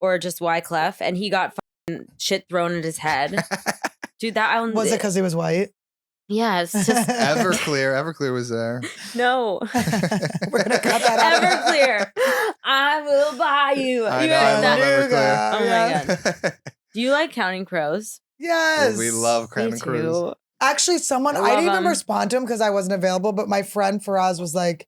or just Wyclef, and he got fucking shit thrown at his head. Dude, that album Was it because he was white? Yeah, it's just Everclear was there. no. We're gonna cut that out. Everclear. I will buy you. I You know, I heard love that? Everclear. Oh my Yeah. god. Do you like Counting Crows? Yes. We love Crown Me and Cruise. too. Actually, someone I I love didn't even 'em. respond to him because I wasn't available, but my friend Faraz was like,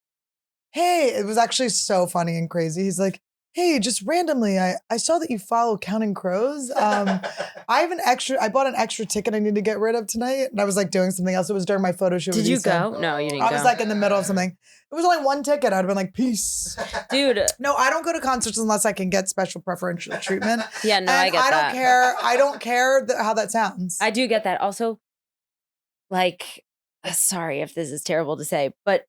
hey, it was actually so funny and crazy. He's like, hey, just randomly, I saw that you follow Counting Crows. I bought an extra ticket I need to get rid of tonight. And I was like doing something else. It was during my photo shoot. Did with you Issa. go? No, you didn't I go. was like in the middle of something. It was only one ticket. I'd have been like, peace. dude. No, I don't go to concerts unless I can get special preferential treatment. Yeah, no, and I get I don't that. care. I don't care how that sounds. I do get that. Also, like, sorry if this is terrible to say, but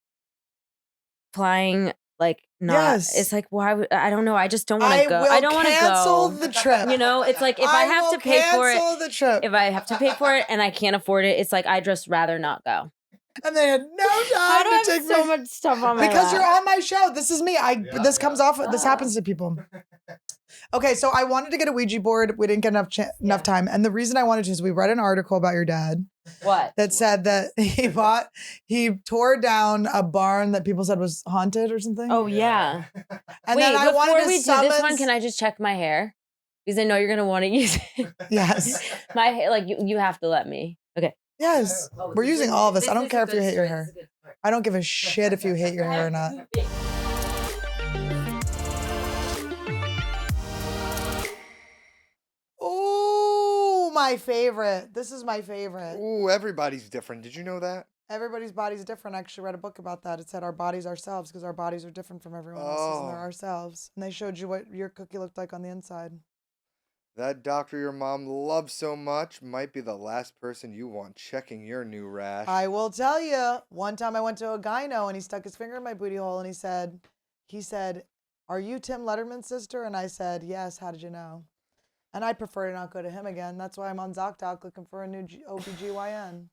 flying, like, not. Yes. It's like, why would I don't know. I just don't want I to go. will I don't want to cancel go. the trip. You know, it's like if I have will to pay for it, cancel the trip. if I have to pay for it and I can't afford it, it's like I just rather not go. And they had no How time do to I take have so me. much stuff on my Because lap? you're on my show. This is me. This comes off. This happens to people. Okay, so I wanted to get a Ouija board. We didn't get enough time, and the reason I wanted to is we read an article about your dad What? that said that he tore down a barn that people said was haunted or something. Oh yeah. and Wait, then I wanted before to we do this one, can I just check my hair? Because I know you're gonna want to use it. Yes. My hair, like you have to let me. Okay. Yes, we're using all of this. I don't care if you hate your hair. I don't give a shit if you hate your hair or not. Oh, my favorite. This is my favorite. Ooh, everybody's different. Did you know that? Everybody's body's different. I actually read a book about that. It said our bodies ourselves because our bodies are different from everyone else's and they're ourselves. And they showed you what your cookie looked like on the inside. That doctor your mom loves so much might be the last person you want checking your new rash. I will tell you. One time I went to a gyno and he stuck his finger in my booty hole and he said, "Are you Tim Lederman's sister?" And I said, "Yes. How did you know?" And I'd prefer to not go to him again. That's why I'm on ZocDoc looking for a new OBGYN.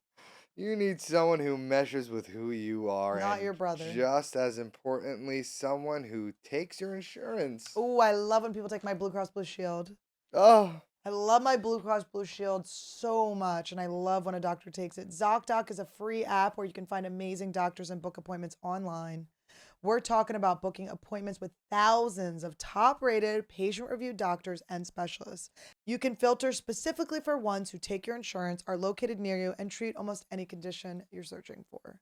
You need someone who meshes with who you are. Not and your brother. Just as importantly, someone who takes your insurance. Oh, I love when people take my Blue Cross Blue Shield. Oh, I love my Blue Cross Blue Shield so much, and I love when a doctor takes it. ZocDoc is a free app where you can find amazing doctors and book appointments online. We're talking about booking appointments with thousands of top-rated, patient-reviewed doctors and specialists. You can filter specifically for ones who take your insurance, are located near you, and treat almost any condition you're searching for.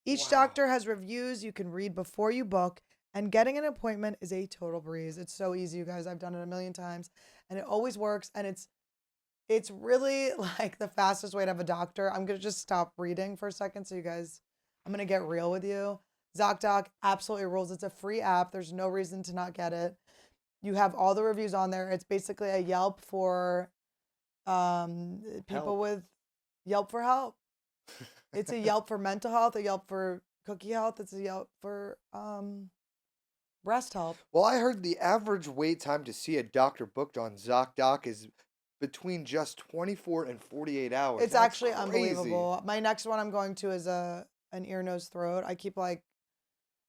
Each doctor has reviews you can read before you book, and getting an appointment is a total breeze. It's so easy, you guys. I've done it a million times, and it always works, and it's really like the fastest way to have a doctor. I'm going to just stop reading for a second so you guys, I'm going to get real with you. ZocDoc absolutely rules. It's a free app. There's no reason to not get it. You have all the reviews on there. It's basically a Yelp for people with Yelp for help. It's a Yelp for mental health, a Yelp for cookie health. It's a Yelp for breast help. well, I heard the average wait time to see a doctor booked on ZocDoc is between just 24 and 48 hours. It's That's actually crazy. unbelievable. My next one I'm going to is an ear, nose, throat. I keep like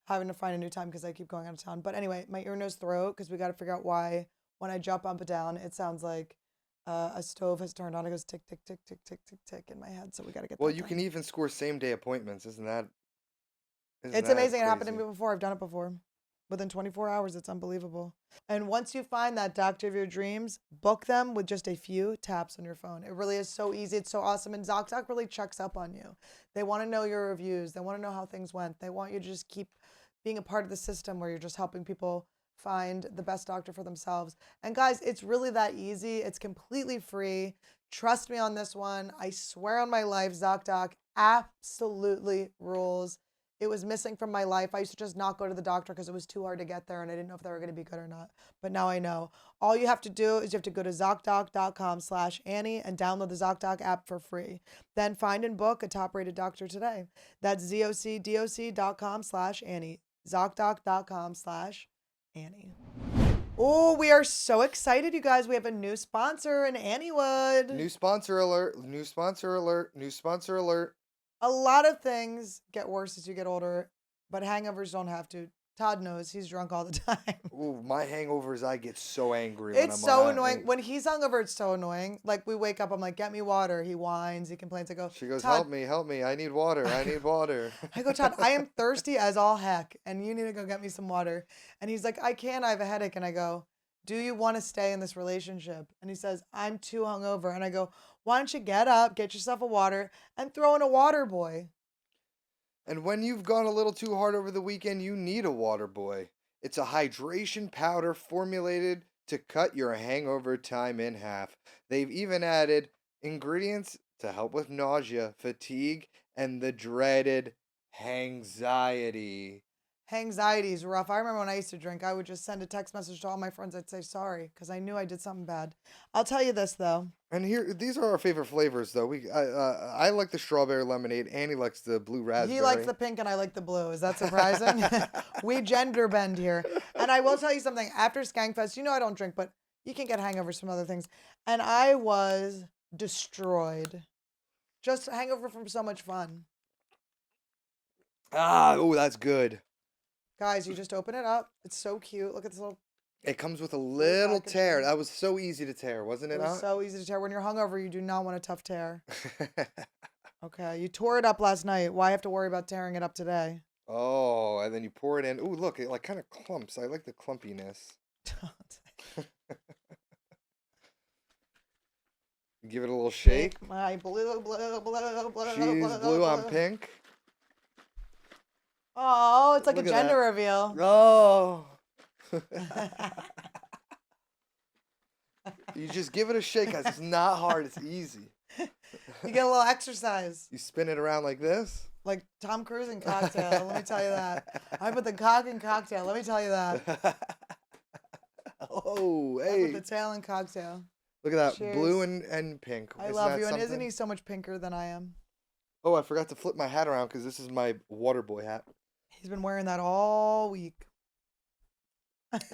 having to find a new time because I keep going out of town. But anyway, my ear, nose, throat, because we got to figure out why when I jump up and down, it sounds like a stove has turned on. It goes tick, tick, tick, tick, tick, tick, tick in my head. So we got to get Well, that you done. can even score same-day appointments. Isn't that It's that amazing. It happened to crazy? me before. I've done it before. Within 24 hours, it's unbelievable. And once you find that doctor of your dreams, book them with just a few taps on your phone. It really is so easy. It's so awesome. And ZocDoc really checks up on you. They want to know your reviews. They want to know how things went. They want you to just keep being a part of the system where you're just helping people find the best doctor for themselves. And guys, it's really that easy. It's completely free. Trust me on this one. I swear on my life, ZocDoc absolutely rules. It was missing from my life. I used to just not go to the doctor because it was too hard to get there and I didn't know if they were going to be good or not. But now I know. All you have to do is you have to go to ZocDoc.com/Annie and download the ZocDoc app for free. Then find and book a top-rated doctor today. That's ZocDoc.com/Annie. ZocDoc.com/Annie. Oh, we are so excited, you guys. We have a new sponsor in Anniewood. New sponsor alert, new sponsor alert, new sponsor alert. A lot of things get worse as you get older, but hangovers don't have to. Todd knows he's drunk all the time. Ooh, my hangovers, I get so angry. It's so when I'm annoying. When he's hungover, it's so annoying. Like we wake up, I'm like, get me water. He whines, he complains. I go, She goes, Todd, help me, I need water, I need water. I go, Todd, I am thirsty as all heck, and you need to go get me some water. And he's like, I can't, I have a headache. And I go, do you want to stay in this relationship? And he says, I'm too hungover. And I go, why don't you get up, get yourself a water, and throw in a water boy? And when you've gone a little too hard over the weekend, you need a water boy. It's a hydration powder formulated to cut your hangover time in half. They've even added ingredients to help with nausea, fatigue, and the dreaded hangxiety. Anxiety is rough. I remember when I used to drink, I would just send a text message to all my friends. I'd say sorry because I knew I did something bad. I'll tell you this though. And here, these are our favorite flavors, though. I like the strawberry lemonade. Annie likes the blue raspberry. He likes the pink and I like the blue. Is that surprising? We gender bend here. And I will tell you something. After Skankfest, you know I don't drink, but you can get hangovers from other things. And I was destroyed. Just hangover from so much fun. Oh, that's good. Guys, you just open it up. It's so cute. Look at this little. It comes with a little packaging. tear. That was so easy to tear, wasn't It it? was so easy to tear. When you're hungover, you do not want a tough tear. Okay, you tore it up last night. Why have to worry about tearing it up today? Oh, and then you pour it in. Ooh, look, it like kind of clumps. I like the clumpiness. Give it a little shake. My blue. She's blue, I'm pink. Oh, it's like Look a at that. gender reveal. Oh. You just give it a shake, guys. It's not hard. It's easy. You get a little exercise. You spin it around like this. Like Tom Cruise in Cocktail. Let me tell you that. I put the cock in Cocktail. Let me tell you that. Oh, I hey. put the tail in Cocktail. Look at that. Cheers. Blue and pink. I Isn't love that you. And isn't something? he so much pinker than I am? Oh, I forgot to flip my hat around because this is my water boy hat. He's been wearing that all week.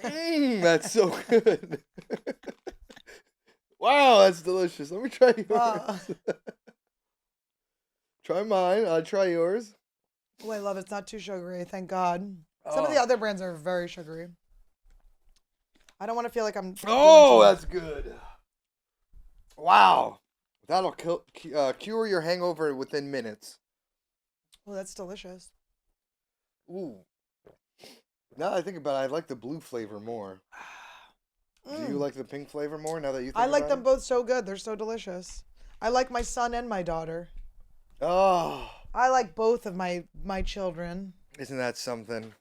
That's so good. Wow, that's delicious. Let me try yours. Try mine. I'll try yours. Oh, I love it. It's not too sugary. Thank God. Some of the other brands are very sugary. I don't want to feel like I'm. Oh, that's good. Wow. That'll cure your hangover within minutes. Oh, that's delicious. Ooh. Now that I think about it, I like the blue flavor more. Do you like the pink flavor more now that you think I like about them it? both so good. They're so delicious. I like my son and my daughter. Oh, I like both of my children. isn't that something?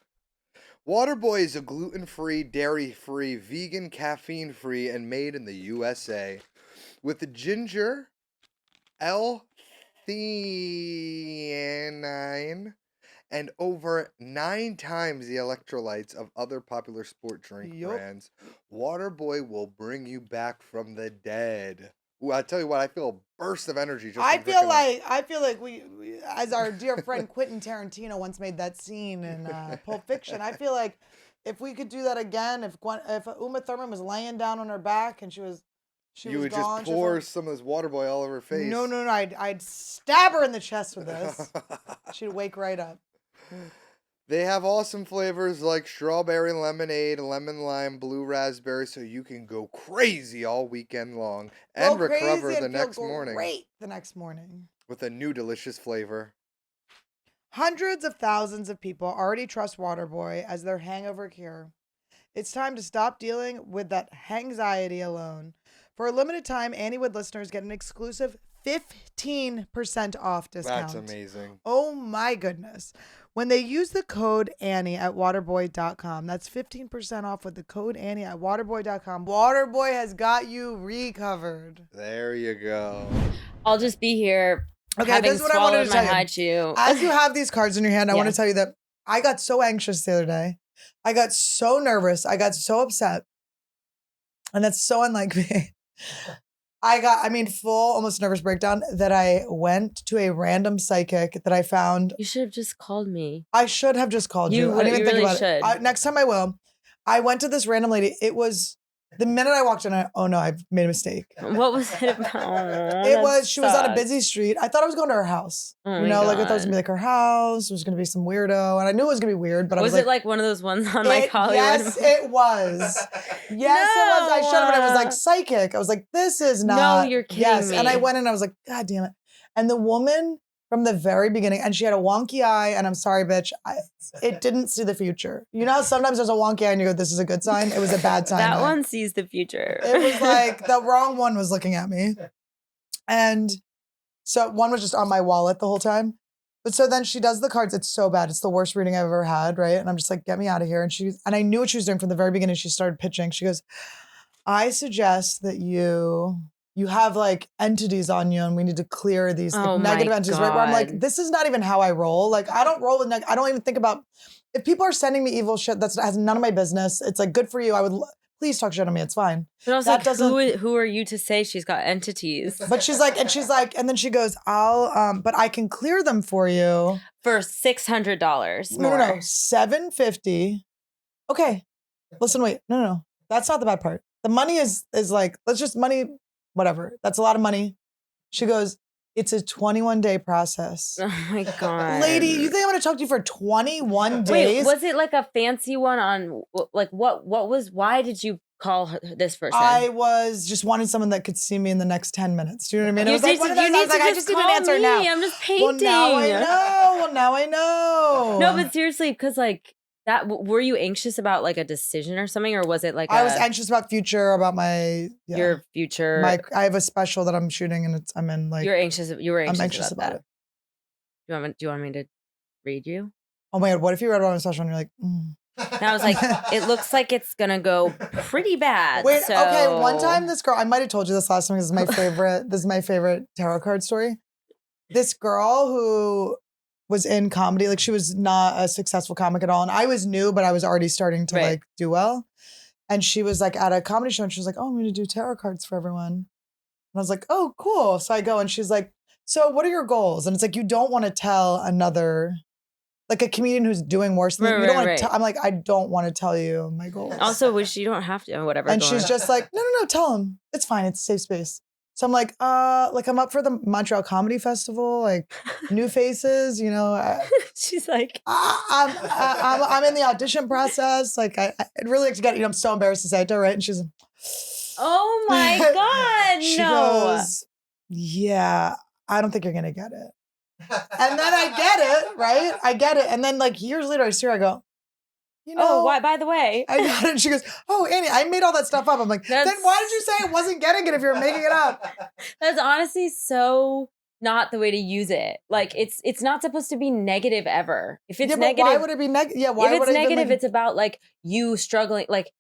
Waterboy is a gluten-free, dairy-free, vegan, caffeine-free, and made in the USA. With the ginger, L-theanine, and over 9 times the electrolytes of other popular sport drink Yup. brands, Waterboy will bring you back from the dead. Ooh, I tell you what, I feel a burst of energy just I from feel drinking like we, as our dear friend Quentin Tarantino once made that scene in Pulp Fiction. I feel like if we could do that again, if Uma Thurman was laying down on her back and she you was would gone, just she was pour like, some of this Waterboy all over her face. no, I'd stab her in the chest with this. She'd wake right up. They have awesome flavors like strawberry lemonade, lemon lime, blue raspberry, so you can go crazy all weekend long and Go crazy recover the and feel next morning great the next morning. with a new delicious flavor. Hundreds of thousands of people already trust Waterboy as their hangover cure. It's time to stop dealing with that hangxiety alone. For a limited time, Anniewood listeners get an exclusive 15% off discount. That's amazing. Oh my goodness. When they use the code Annie at waterboy.com, that's 15% off with the code Annie at waterboy.com. Waterboy has got you recovered. There you go. I'll just be here. Okay, having this is what I wanted to swallowed my tell you. high chew. As you have these cards in your hand, I want Yeah. to tell you that I got so anxious the other day. I got so nervous. I got so upset. And that's so unlike me. Full, almost nervous breakdown that I went to a random psychic that I found. You should have just called me. I should have just called you. I didn't even you think really about should. it. Next time I will. I went to this random lady. It was the minute I walked in, oh no, I've made a mistake. What was it about? She was on a busy street. I thought I was going to her house. Oh you my know, like I thought it was God. gonna be like her house. It was gonna be some weirdo. And I knew it was gonna be weird, but I was Was it like one of those ones on like it- Hollywood? Yes, it was. Yes, it was. I showed up and I was like psychic. I was like, this is not. you're kidding Yes, and I me. went and I was like, God damn it. And the woman from the very beginning, and she had a wonky eye, and I'm sorry, bitch, it didn't see the future. You know how sometimes there's a wonky eye and you go, this is a good sign? It was a bad sign. That one sees the future. It was like the wrong one was looking at me. And so one was just on my wallet the whole time. But so then she does the cards. It's so bad. It's the worst reading I've ever had, right? And I'm just like, get me out of here. And I knew what she was doing from the very beginning. She started pitching. She goes, I suggest that you have like entities on you and we need to clear these like, Oh my negative entities, right? Where I'm like, God. this is not even how I roll. Like I don't roll with I don't even think about, if people are sending me evil shit, that has none of my business. It's like, good for you. Please talk shit on me. It's fine. But I was that like, who are you to say she's got entities? But she's like, and then she goes, but I can clear them for you. For $600 more. No, $750. Okay. Listen, wait. No. That's not the bad part. The money is like, let's just money, whatever. That's a lot of money. She goes, It's a 21-day process. Oh my God. Lady, you think I'm going to talk to you for 21 days? Wait, was it like a fancy one on, like, why did you call this person? I was just wanting someone that could see me in the next 10 minutes. Do you know what I mean? It You was like need one to- of those, you I need was like, to I just just need an call answer me. now. I'm just Well, now I painting. know. Well, now I know. No, but seriously, because like that, were you anxious about like a decision or something, or was it like I was anxious about future, about my your future? I have a special that I'm shooting, and I'm in like. You're anxious. You were anxious, I'm anxious about that. it. Do you want me to read you? Oh my God! What if you read about my special and you're like? And I was like, it looks like it's gonna go pretty bad. Wait, so... okay. One time, this girl, I might have told you this last time because this is my favorite. This is my favorite tarot card story. This girl who was in comedy, like she was not a successful comic at all, and I was new, but I was already starting to like do well. And she was like at a comedy show, and she was like, "Oh, I'm going to do tarot cards for everyone." And I was like, "Oh, cool." So I go, and she's like, "So, what are your goals?" And it's like you don't want to tell another. Like a comedian who's doing worse than you don't want to I'm like, I don't want to tell you my goals. Also, which you don't have to, whatever. And she's just like, no, tell him. It's fine. It's a safe space. So I'm like I'm up for the Montreal Comedy Festival, like new faces, you know. She's like, I'm in the audition process. Like I'd really like to get, you know, I'm so embarrassed to say it to her, right? And she's like, oh my God, she no. goes, yeah, I don't think you're going to get it. And then I get it, right? I get it. And then like years later, I see her, I go, you know. Oh, why, by the way. I got it. And she goes, oh, Annie, I made all that stuff up. I'm like, then why did you say I wasn't getting it if you're making it up? That's honestly so not the way to use it. Like it's not supposed to be negative ever. If it's negative. Why would it be negative? Yeah, why if would it's it negative, like... it's about like you struggling, like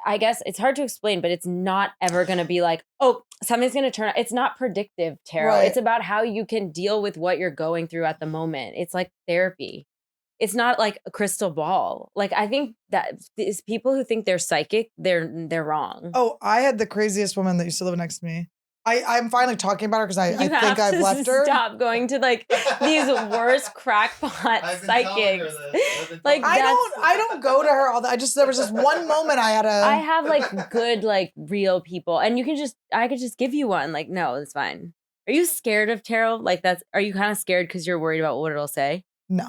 I guess it's hard to explain, but it's not ever going to be like, oh, something's going to turn out. It's not predictive tarot. Right. It's about how you can deal with what you're going through at the moment. It's like therapy. It's not like a crystal ball. Like I think that these people who think they're psychic, they're wrong. Oh, I had the craziest woman that used to live next to me. I'm finally talking about her because I think I've left her. Stop going to like these worst crackpot psychics. Like I don't go to her all that. There was this one moment I had I have like good like real people, and I could just give you one. Like no, it's fine. Are you scared of tarot? Like are you kind of scared because you're worried about what it'll say? No.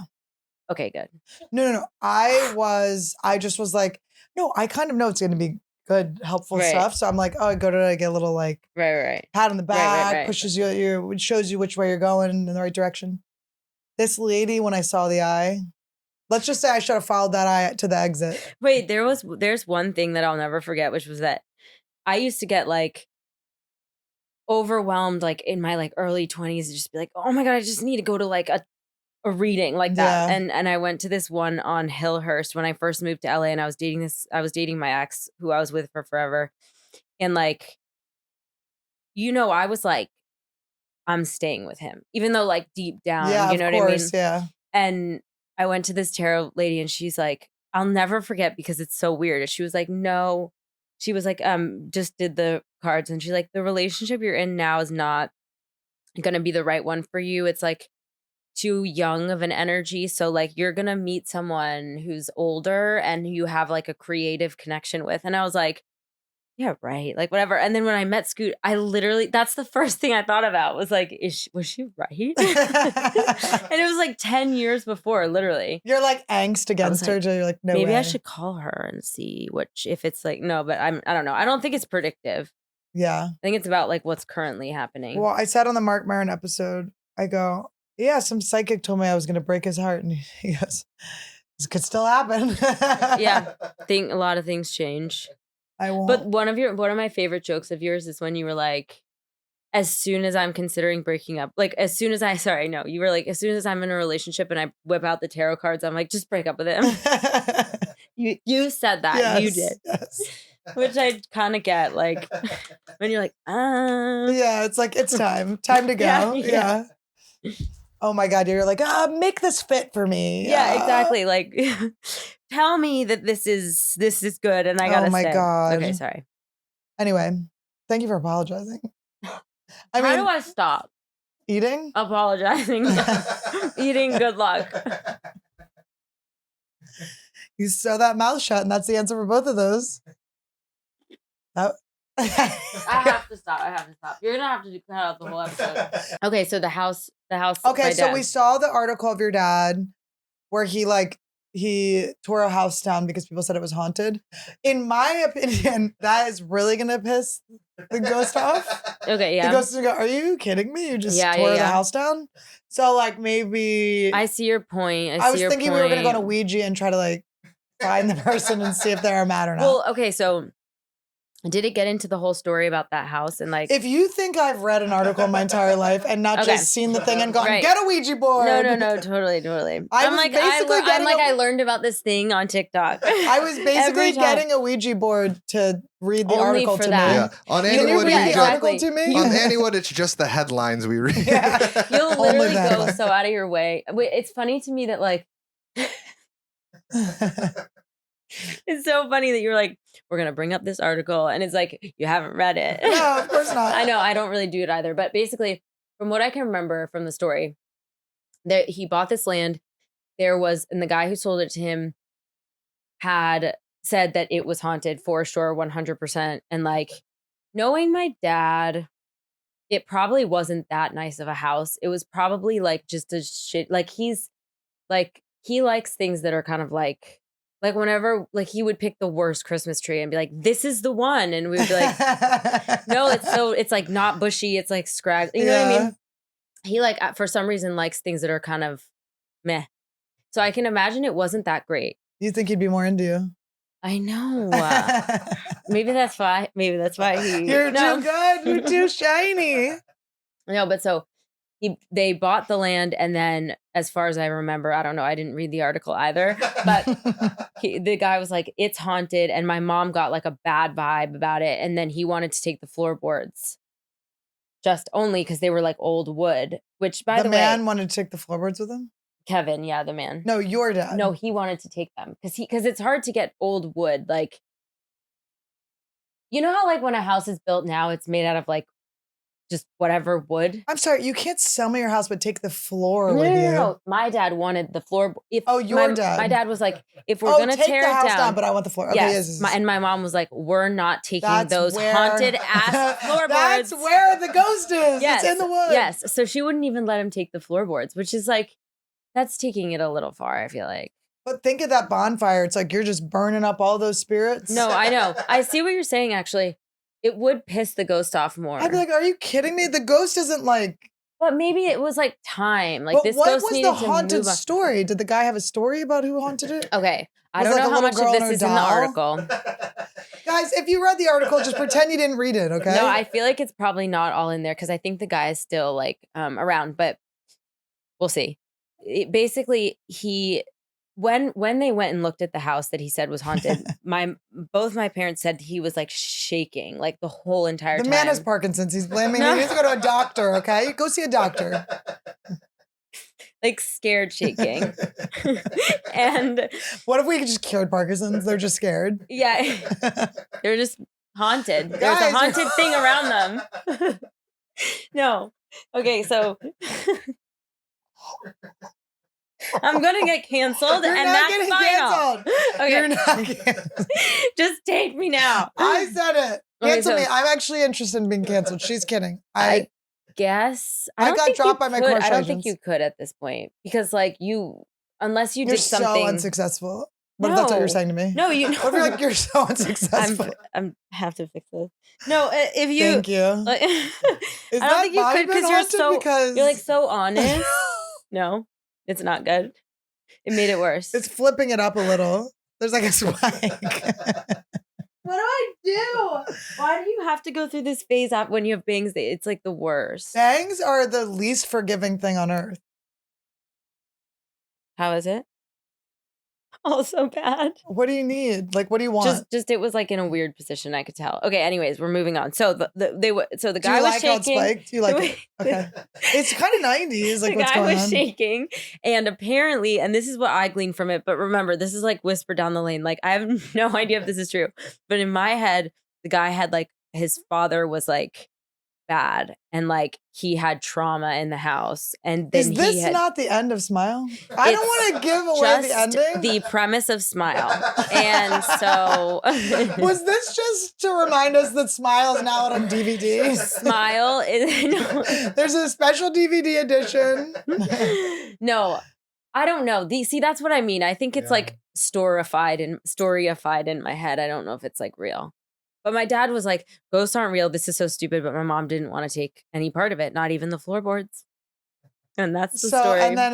Okay, good. No. I just was like, no, I kind of know it's going to be good, helpful stuff. So I'm like, oh, I go to I get a little like right pat on the back, right. pushes you, shows you which way you're going in the right direction. This lady, when I saw the eye, let's just say I should have followed that eye to the exit. Wait, there's one thing that I'll never forget, which was that I used to get like overwhelmed like in my like early 20s and just be like, oh my God, I just need to go to like a reading like that. Yeah. And I went to this one on Hillhurst when I first moved to LA, and I was dating my ex who I was with for forever. And like, you know, I was like, I'm staying with him, even though like deep down, you know what I mean? Yeah. And I went to this tarot lady, and she's like, I'll never forget because it's so weird. She was like, no, she was like, just did the cards, and she's like, the relationship you're in now is not gonna be the right one for you. It's like too young of an energy. So like you're gonna meet someone who's older and you have like a creative connection with. And I was like, yeah, right. Like whatever. And then when I met Scoot, I literally, that's the first thing I thought about was like, was she right? And it was like 10 years before, literally. You're like angst against her. Like, You're like, no maybe way. I should call her and see if it's like, no, but I don't know. I don't think it's predictive. Yeah. I think it's about like what's currently happening. Well, I said on the Mark Maron episode, I go, yeah, some psychic told me I was going to break his heart. And he goes, this could still happen. Yeah. A lot of things change. I won't. But one of my favorite jokes of yours is when you were like, as soon as I'm considering breaking up, like as soon as you were like, as soon as I'm in a relationship and I whip out the tarot cards, I'm like, just break up with him. You said that. Yes, you did. Yes. Which I kind of get, like, when you're like, Yeah, it's like, it's time. Time to go. Yeah. Oh my God, you're like, make this fit for me. Yeah, exactly. Like, tell me that this is good and I gotta Oh my stay. God. Okay, sorry. Anyway, thank you for apologizing. How do I stop eating? Apologizing. Eating, good luck. You sew that mouth shut, and that's the answer for both of those. That I have to stop. You're gonna have to cut out the whole episode. Okay, so the house. Okay, by so dad. we saw the article of your dad where he tore a house down because people said it was haunted. In my opinion, that is really gonna piss the ghost off. Okay, The yeah. ghost is gonna go, are you kidding me? You just Yeah, tore yeah, the yeah. house down? So like maybe I see your point. I was thinking we were gonna go on a Ouija and try to like find the person and see if they're mad or not. Well, okay, so did it get into the whole story about that house and like? If you think I've read an article my entire life and not Okay. just seen the thing and gone, Right. get a Ouija board. No, totally. I was basically getting I learned about this thing on TikTok. I was basically Every time. getting a Ouija board to read the Only article for to that. me. Yeah. On Can you Anniewood, read we the just, article to me? on Anniewood, it's just the headlines we read. Yeah. You'll Only literally that go one. so out of your way. It's funny to me that like it's so funny that you're like, we're gonna bring up this article, and it's like you haven't read it. No, of course not. I know, I don't really do it either. But basically, from what I can remember from the story, that he bought this land. And the guy who sold it to him had said that it was haunted for sure, 100%. And like, knowing my dad, it probably wasn't that nice of a house. It was probably like just a shit. Like he likes things that are kind of like whenever like he would pick the worst Christmas tree and be like, this is the one. And we would be like, no, it's like not bushy. It's like scraggly. You know what I mean? He like, for some reason likes things that are kind of meh. So I can imagine it wasn't that great. You think he'd be more into you? I know. Maybe that's why he. You're too good. You're too shiny. No, but so they bought the land, and then, as far as I remember, I don't know, I didn't read the article either, but the guy was like, it's haunted, and my mom got like a bad vibe about it, and then he wanted to take the floorboards, just only because they were like old wood, which by the way, man wanted to take the floorboards with him? Kevin, yeah, the man. No, your dad. No, he wanted to take them because it's hard to get old wood. Like, you know how like when a house is built now, it's made out of like just whatever wood. I'm sorry, you can't sell me your house, but take the floor with you. No. My dad wanted the floor. Your dad. My dad was like, if we're gonna take tear the it house down, but I want the floor. Okay, yes. And my mom was like, we're not taking That's those where- haunted ass floorboards. That's where the ghost is. Yes, It's in the woods. yes. So she wouldn't even let him take the floorboards, which is like, that's taking it a little far. I feel like. But think of that bonfire. It's like you're just burning up all those spirits. No, I know. I see what you're saying. Actually, it would piss the ghost off more. I'd be like, are you kidding me? The ghost isn't like. But maybe it was like time. Like But this what ghost was needed the to haunted move on. story? Did the guy have a story about who haunted it? Okay, I Was don't like know a how little much girl of and this her is in the doll? article. Guys, if you read the article, just pretend you didn't read it, okay? No, I feel like it's probably not all in there because I think the guy is still like around, but we'll see. Basically, when they went and looked at the house that he said was haunted, both my parents said he was like shaking like the whole entire The time. man has Parkinson's. He's blaming No. He needs to go to a doctor, okay? Go see a doctor. like scared shaking. And What if we just cured Parkinson's? They're just scared. yeah, they're just haunted. There's Guys. a haunted thing around them. No. Okay, so I'm gonna get canceled, You're and not that's getting final. canceled. Okay. You're not canceled. Just take me now. I said it. Okay, Cancel so- me. I'm actually interested in being canceled. She's kidding. I guess I don't got think you dropped by my could. crush I don't think agents. you could at this point because, like, unless you You're did so something. unsuccessful. What if that's what you're No. saying to me? No, you. What if you're like, you're so unsuccessful? I'm have to fix this. No, if you. Thank you. Like, Is I that don't think you vibe could been because you're haunted? so Because you're like so honest. No, it's not good. It made it worse. it's flipping it up a little. There's like a swag. What do I do? Why do you have to go through this phase up when you have bangs? It's like the worst. Bangs are the least forgiving thing on earth. How is it? Oh, so bad. What do you need? Like, what do you want? Just it was like in a weird position. I could tell. Okay. Anyways, we're moving on. So the do guy you was like how it's shaking. spiked? Do you like it? Okay. It's kind of 90s. Like, The what's guy going was on? shaking, and apparently, and this is what I gleaned from it. But remember, this is like whispered down the lane. Like I have no idea if this is true, but in my head, the guy had like his father was like bad and like he had trauma in the house. And then Is this not the end of Smile? I don't want to give away the ending. The premise of Smile. And so was this just to remind us that Smile is now out on DVD? Smile is There's a special DVD edition. No, I don't know. See, that's what I mean. I think it's like storyified in my head. I don't know if it's like real. But my dad was like, ghosts aren't real. This is so stupid. But my mom didn't want to take any part of it, not even the floorboards. And that's the story. And then,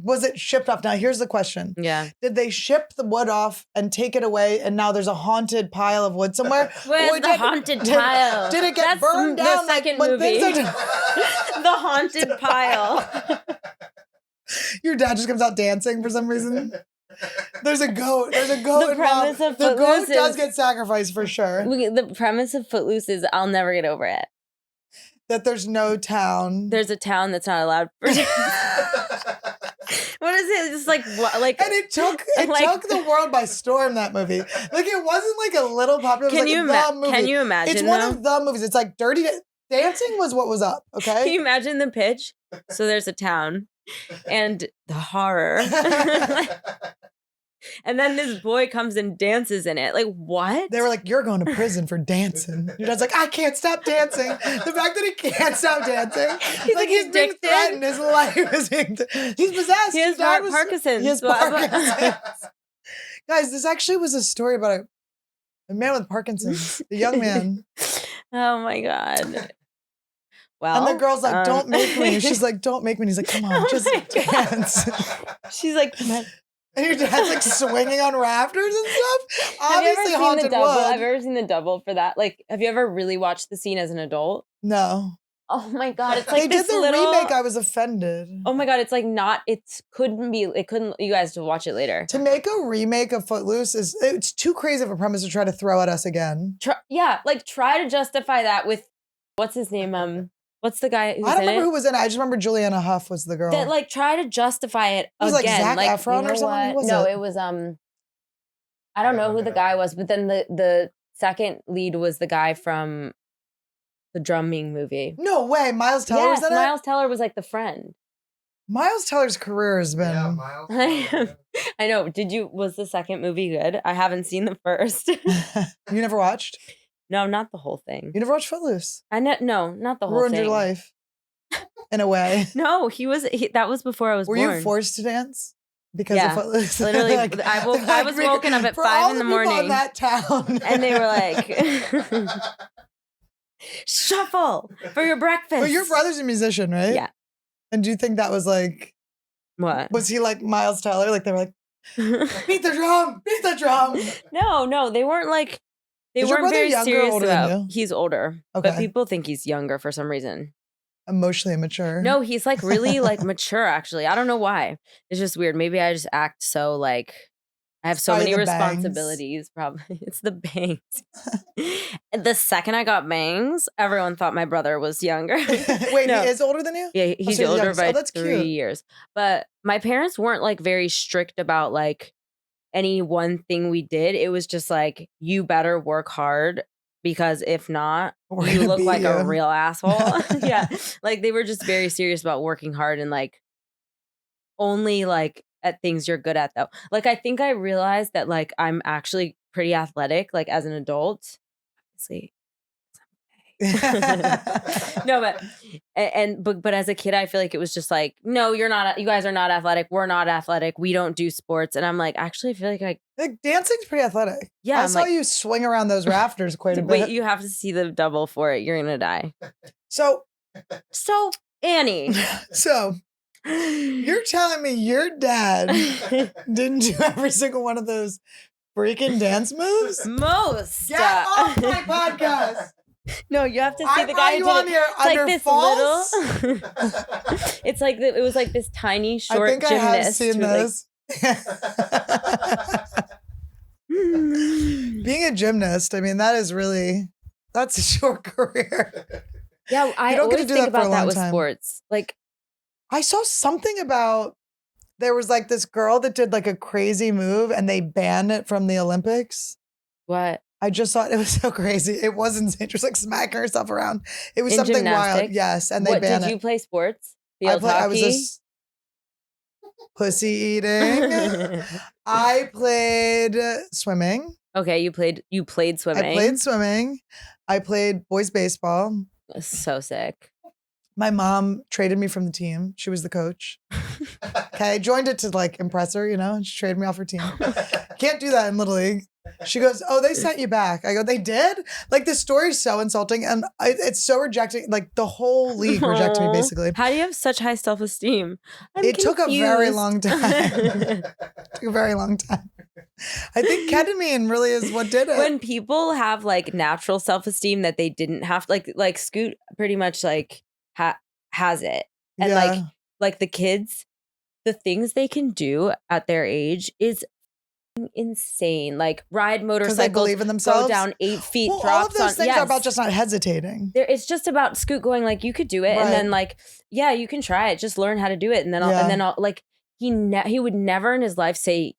was it shipped off? Now, here's the question. Yeah. Did they ship the wood off and take it away, and now there's a haunted pile of wood somewhere? Where's the haunted pile? Did it get burned down? The second movie. The haunted pile. Your dad just comes out dancing for some reason. There's a goat. The premise of the Footloose goat does get sacrificed for sure. The premise of Footloose is I'll never get over it. That there's no town. There's a town that's not allowed for what is it? It's like what? Like, and it took the world by storm. That movie, like, it wasn't like a little popular. It was the movie. Can you imagine? It's one of the movies. It's like Dirty Dancing was what was up. Okay, can you imagine the pitch? So there's a town, and the horror. And then this boy comes and dances in it. Like, what? They were like, you're going to prison for dancing. Your dad's like, I can't stop dancing. The fact that he can't stop dancing. He's being threatened. His life is being he's possessed. He has Parkinson's. He has Parkinson's. Guys, this actually was a story about a man with Parkinson's. A young man. Oh my God. Well, and the girl's like, don't make me. She's like, don't make me. And he's like, come on, just dance. She's like, and your dad's like swinging on rafters and stuff. Obviously, haunted wood. Have you ever seen the double for that? Like, have you ever really watched the scene as an adult? No. Oh my God, it's like they did the remake. I was offended. Oh my God, it's like not. It couldn't. You guys to watch it later. To make a remake of Footloose it's too crazy of a premise to try to throw at us again. Try to justify that with what's his name? What's the guy who's I don't in remember it? who was in it. I just remember Juliana Hough was the girl. That like try to justify it was again. Like Zac Efron or something? Who was it was I don't know who the guy was, but then the second lead was the guy from the drumming movie. No way. Miles Teller was in it? Miles Teller was like the friend. Miles Teller's career has been Miles Teller. I know. Was the second movie good? I haven't seen the first. You never watched? No, not the whole thing. You never watched Footloose? No, not the whole Ruined thing. your life. In a way. No, that was before I was born. Were you forced to dance? Because of Footloose? Literally, I was woken up at 5 a.m. in that town. And they were like, shuffle for your breakfast. But your brother's a musician, right? Yeah. And do you think that was like, what? Was he like Miles Teller? Like they were like, beat the drum. No, they weren't like, they weren't very serious about. He's older, but people think he's younger for some reason. Emotionally immature. No, he's like really like mature. Actually, I don't know why. It's just weird. Maybe I just act so like I have so many responsibilities. Probably it's the bangs. The second I got bangs, everyone thought my brother was younger. Wait, he is older than you? Yeah, he's older by 3 years. But my parents weren't like very strict about like any one thing we did. It was just like, you better work hard because if not, you look like a real asshole. Yeah. Like they were just very serious about working hard and like only like at things you're good at though. Like I think I realized that like I'm actually pretty athletic like as an adult. Obviously. No, but as a kid, I feel like it was just like, no, you're not. You guys are not athletic. We're not athletic. We don't do sports. And I'm like, actually, I feel like dancing's pretty athletic. Yeah, I saw you swing around those rafters quite a bit. Wait, you have to see the double for it. You're gonna die. So Annie. So you're telling me your dad didn't do every single one of those freaking dance moves? Most. Get off my podcast. No, you have to see the guy who did it. It's like this little. It's like it was like this tiny short gymnast. I have seen this. Being a gymnast, I mean, that's a short career. Yeah, I always think about that with sports. Like, I saw something about there was like this girl that did like a crazy move and they banned it from the Olympics. What? I just thought it was so crazy. It was insane. She was like smacking herself around. It was In something wild. gymnastics? Yes, and they What banned did it. you play sports? I Field was hockey? just pussy eating. I played swimming. Okay, you played swimming. I played swimming. I played boys baseball. So sick. My mom traded me from the team. She was the coach. Okay, I joined it to like impress her, and she traded me off her team. Can't do that in Little League. She goes, "Oh, they sent you back." I go, "They did?" Like the story's so insulting, and it's so rejecting. Like the whole league rejected me Aw. basically. How do you have such high self-esteem? It took a very long time. Took a very long time. I think ketamine really is what did it. When people have like natural self-esteem that they didn't have, like Scoot pretty much like has it, and Yeah. like the kids, the things they can do at their age is insane. Like ride Because motorcycles, they believe in themselves. go down 8 feet, Well, drops all of those on. things Yes. are about just not hesitating. It's just about Scoot going like, you could do it, Right. and then like, yeah, you can try it. Just learn how to do it, and then I'll like he would never in his life say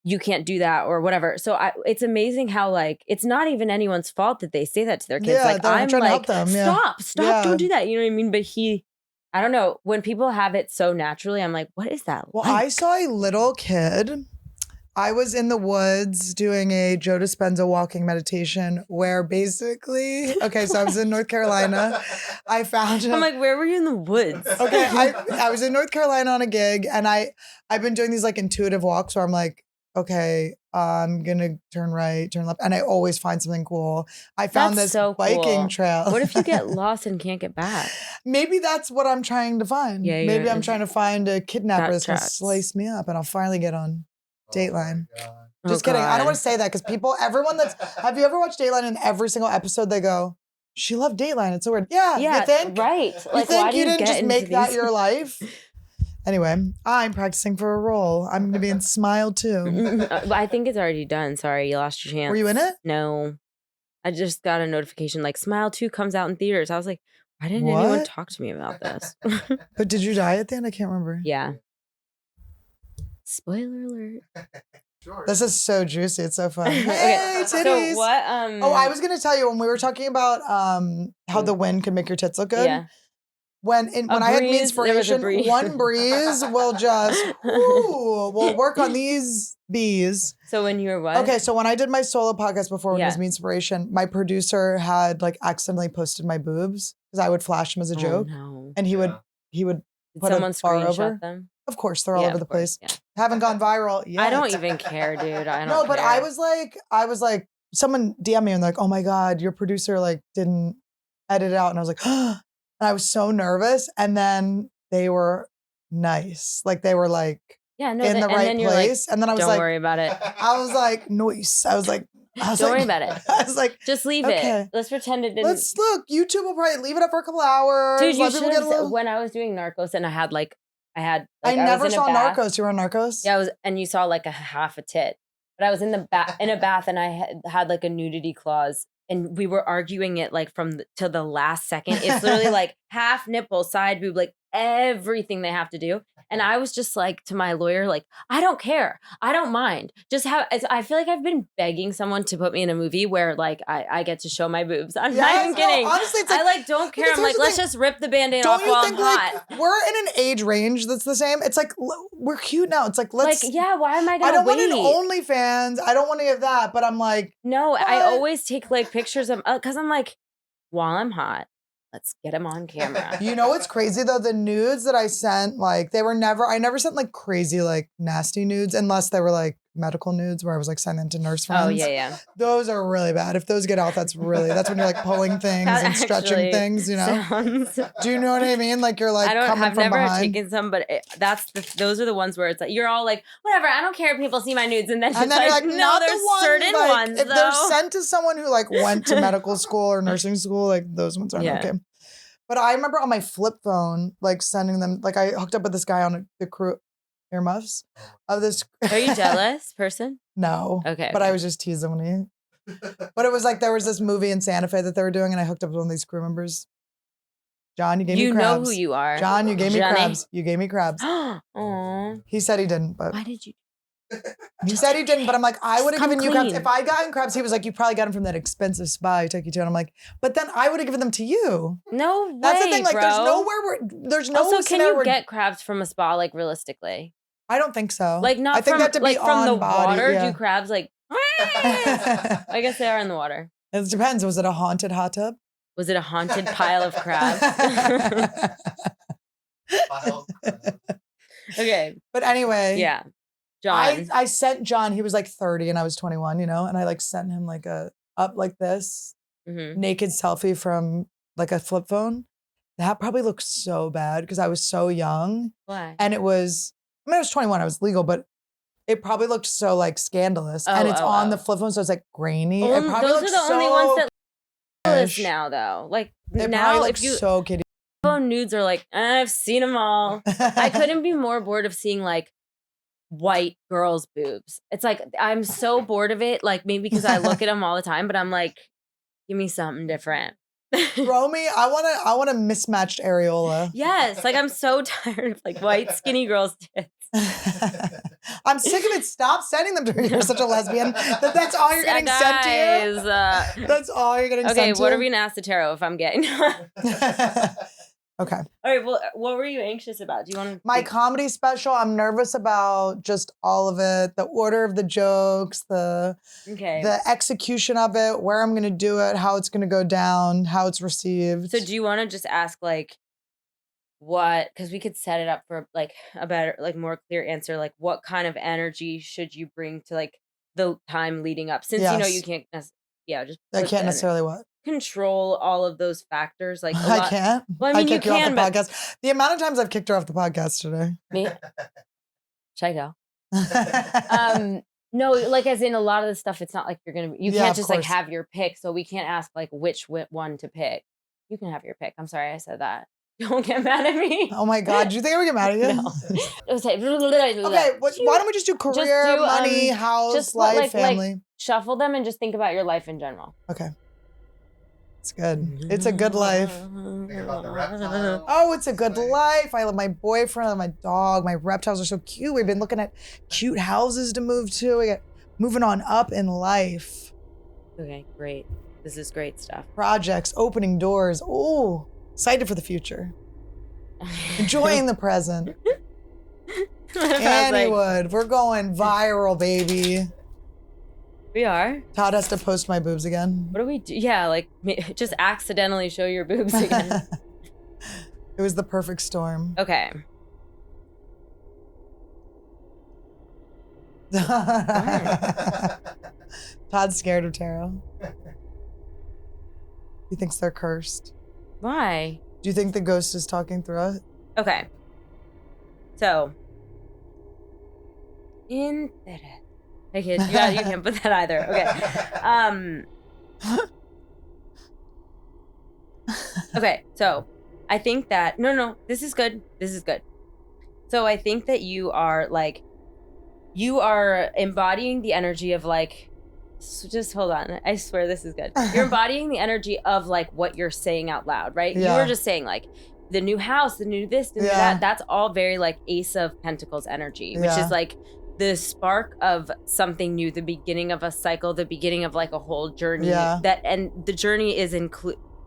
you can't do that or whatever. So it's amazing how like it's not even anyone's fault that they say that to their kids. Yeah, like they're I'm trying to help like, them, yeah. stop, Yeah. don't do that. You know what I mean? But I don't know. When people have it so naturally, I'm like, what is that? Well, like? I saw a little kid. I was in the woods doing a Joe Dispenza walking meditation where basically, okay, so I was in North Carolina. I found him. I'm like, where were you in the woods? Okay, I was in North Carolina on a gig, and I've been doing these like intuitive walks where I'm like, okay, I'm gonna turn right, turn left, and I always find something cool. I found That's this so biking cool. trail. What if you get lost and can't get back? Maybe that's what I'm trying to find. Yeah, Maybe yeah. I'm trying to find a kidnapper That that's gonna tracks. slice me up, and I'll finally get on Dateline. Oh, Just kidding. I God. don't want to say that because have you ever watched Dateline and every single episode they go, she loved Dateline. It's so weird. Yeah, Yeah, you think? right. You Like, why think do you you didn't get just into make that these- your life? Anyway, I'm practicing for a role. I'm going to be in Smile too. I think it's already done. Sorry, you lost your chance. Were you in it? No. I just got a notification like Smile 2 comes out in theaters. I was like, why didn't anyone What? talk to me about this? But did you die at the end? I can't remember. Yeah. Spoiler alert. This is so juicy. It's so fun. Hey, Okay, titties. so what? Oh, I was going to tell you when we were talking about how the wind could make your tits look good. Yeah. When I had breeze, there was a inspiration, breeze. one breeze will just we'll work on these bees. So when you were what? Okay, so when I did my solo podcast before when it was Yeah. Me Inspiration, my producer had like accidentally posted my boobs because I would flash him as a Oh, joke, no. and he would Did put a someone bar screenshot over. them? Of course, they're all Yeah, over of the course, place. yeah. Haven't gone viral yet. I don't even care, dude. I don't No, but care. I was like, someone DM me and they're like, oh my god, your producer like didn't edit it out, and I was like, and I was so nervous, and then they were nice, like they were like yeah, no, in the and right then you're like, place, and then I was don't like, worry about it. I was like, nice. I was Don't like, worry about it. I was like, Just leave Okay. it. Let's pretend it didn't. let's look. YouTube will probably leave it up for a couple hours. Dude, you let should people have get a little. when I was doing Narcos and I had I was never in a saw bath. Narcos. You were on Narcos. Yeah, and you saw like a half a tit. But I was in the in a bath and I had like a nudity clause and we were arguing it like to the last second. It's literally like half nipple, side boob, like everything they have to do. And I was just like to my lawyer, like, I don't care. I don't mind. Just I feel like I've been begging someone to put me in a movie where like I get to show my boobs. I'm not Yes, even no, kidding. honestly, it's I like- like don't care. because I'm like, here's the let's thing. just rip the band-aid Don't off you while think I'm hot. like we're in an age range that's the same? It's like we're cute now. It's like let's. Like, yeah, why am I I gonna don't wait? want an OnlyFans. I don't want any of that. But I'm like, No, I What? always take like pictures of because I'm like, while I'm hot, let's get him on camera. you know what's crazy though? The nudes that I sent, like I never sent like crazy like nasty nudes unless they were like medical nudes where I was like sending them to nurse friends. Oh yeah. Those are really bad. If those get out, that's when you're like pulling things That and stretching actually things, you know? sounds- Do you know what I mean? Like you're like coming I've from never behind. taken some, but those are the ones where it's like you're all like, whatever, I don't care if people see my nudes, and then it's And then you're like, no, not there's the ones, certain like, ones if though. they're sent to someone who like went to medical school or nursing school, like those ones aren't Yeah. okay. But I remember on my flip phone, like sending them, like I hooked up with this guy on the crew earmuffs of this. Are you jealous, person? No. Okay, But okay. I was just teasing when he. But it was like there was this movie in Santa Fe that they were doing, and I hooked up with one of these crew members. John, you gave me You crabs. know who you are, John, you gave me Johnny. crabs. You gave me crabs. Aw. He said he didn't, but Why did you? He said he didn't, but I'm like, I would have Come given you crabs. clean. If I gotten crabs, he was like, you probably got them from that expensive spa he took you to. And I'm like, but then I would have given them to you. No way, That's the thing. Like, bro. there's nowhere where there's no. Also, can scenario you where, get crabs from a spa, like, realistically? I don't think so. Like, not I think from, they have to be like, from on the body, water? yeah. Do crabs, like, I guess they are in the water. It depends. Was it a haunted hot tub? Was it a haunted pile of crabs? Okay. But anyway. Yeah. John. I sent John, he was like 30 and I was 21, you know, and I like sent him like a up like this naked selfie from like a flip phone. That probably looked so bad because I was so young. Why? And it was, I mean, I was 21, I was legal, but it probably looked so like scandalous. And it's on the flip phone, so it's like grainy. It probably Those are looks the only ones that scandalous look now, though. Like, It now, probably if looks you so kiddie. phone nudes are like, I've seen them all. I couldn't be more bored of seeing like white girls' boobs. It's like, I'm so bored of it. Like, maybe because I look at them all the time, but I'm like, give me something different. Throw me, I want a mismatched areola. Yes, like I'm so tired of like white skinny girls' tits. I'm sick of it. Stop sending them to me. You're such a lesbian. That's all you're getting sent to you? That's all you're getting sent to Okay, you? what are we gonna ask the tarot if I'm getting? Okay. All right, well, what were you anxious about? Do you want to? My comedy special, I'm nervous about just all of it. The order of the jokes, the execution of it, where I'm going to do it, how it's going to go down, how it's received. So do you want to just ask like what, because we could set it up for like a better, like more clear answer, like what kind of energy should you bring to like the time leading up? Since you know you can't, just I can't necessarily what? Control all of those factors. Like I can't. Well, I mean, you can, off the podcast. The amount of times I've kicked her off the podcast today. Me? Should I go? No, like as in a lot of the stuff, it's not like you're gonna. You can't just like have your pick. So we can't ask like which one to pick. You can have your pick. I'm sorry I said that. Don't get mad at me. Oh my God. Do you think I would get mad at you? No. Okay, why don't we just do career, money, house, life, family? Like, shuffle them and just think about your life in general. Okay. It's good. It's a good life. Oh, it's a good life. I love my boyfriend, I love my dog. My reptiles are so cute. We've been looking at cute houses to move to. We got moving on up in life. Okay, great. This is great stuff. Projects, opening doors. Oh, excited for the future. Enjoying the present. Anniewood, we're going viral, baby. We are. Todd has to post my boobs again. What do we do? Yeah, like just accidentally show your boobs again. It was the perfect storm. Okay. Todd's scared of tarot. He thinks they're cursed. Why? Do you think the ghost is talking through it? Okay. So. Okay, yeah, you can't put that either. Okay. Okay, so I think that no, this is good. This is good. So I think that you are embodying the energy of like, so just hold on. I swear this is good. You're embodying the energy of like what you're saying out loud, right? Yeah. You were just saying like the new house, the new this, the new that. That's all very like Ace of Pentacles energy, which is like the spark of something new, the beginning of a cycle, the beginning of like a whole journey. And the journey is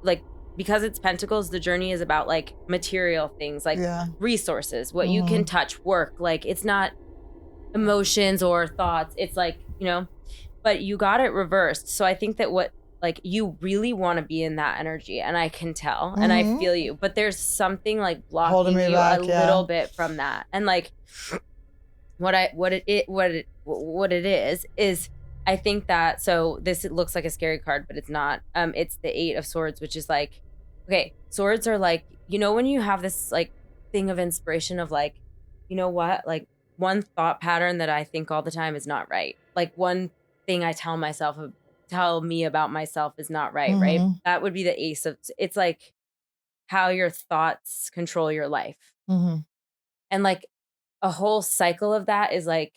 like, because it's Pentacles, the journey is about like material things, like resources, what you can touch, work. Like it's not emotions or thoughts. It's like, but you got it reversed. So I think that what like you really want to be in that energy, and I can tell and I feel you, but there's something like blocking you back, a little bit from that. And like what it is I think that, so this looks like a scary card, but it's not. It's the 8 of Swords, which is like, okay, swords are like, when you have this like thing of inspiration of like, you know what, like one thought pattern that I think all the time is not right. Like one thing I tell me about myself is not right, right? That would be the Ace of, it's like how your thoughts control your life. And like a whole cycle of that is like,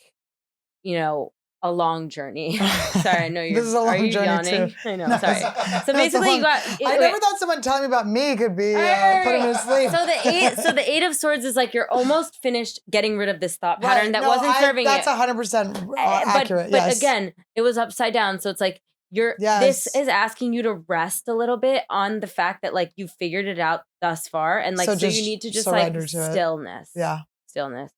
a long journey. Sorry, I know you're. This is a Are long you journey yawning? too. I know. No, Sorry. it's- So no, it's a basically, you long- got. I never thought someone telling me about me could be putting me to sleep. So the eight of swords is like you're almost finished getting rid of this thought pattern that wasn't serving that's it. 100% But accurate. Yes. again, it was upside down. So it's like this Yes. is asking you to rest a little bit on the fact that like you figured it out thus far, and like So so just you need to just like surrender to it. stillness. Yeah. Stillness.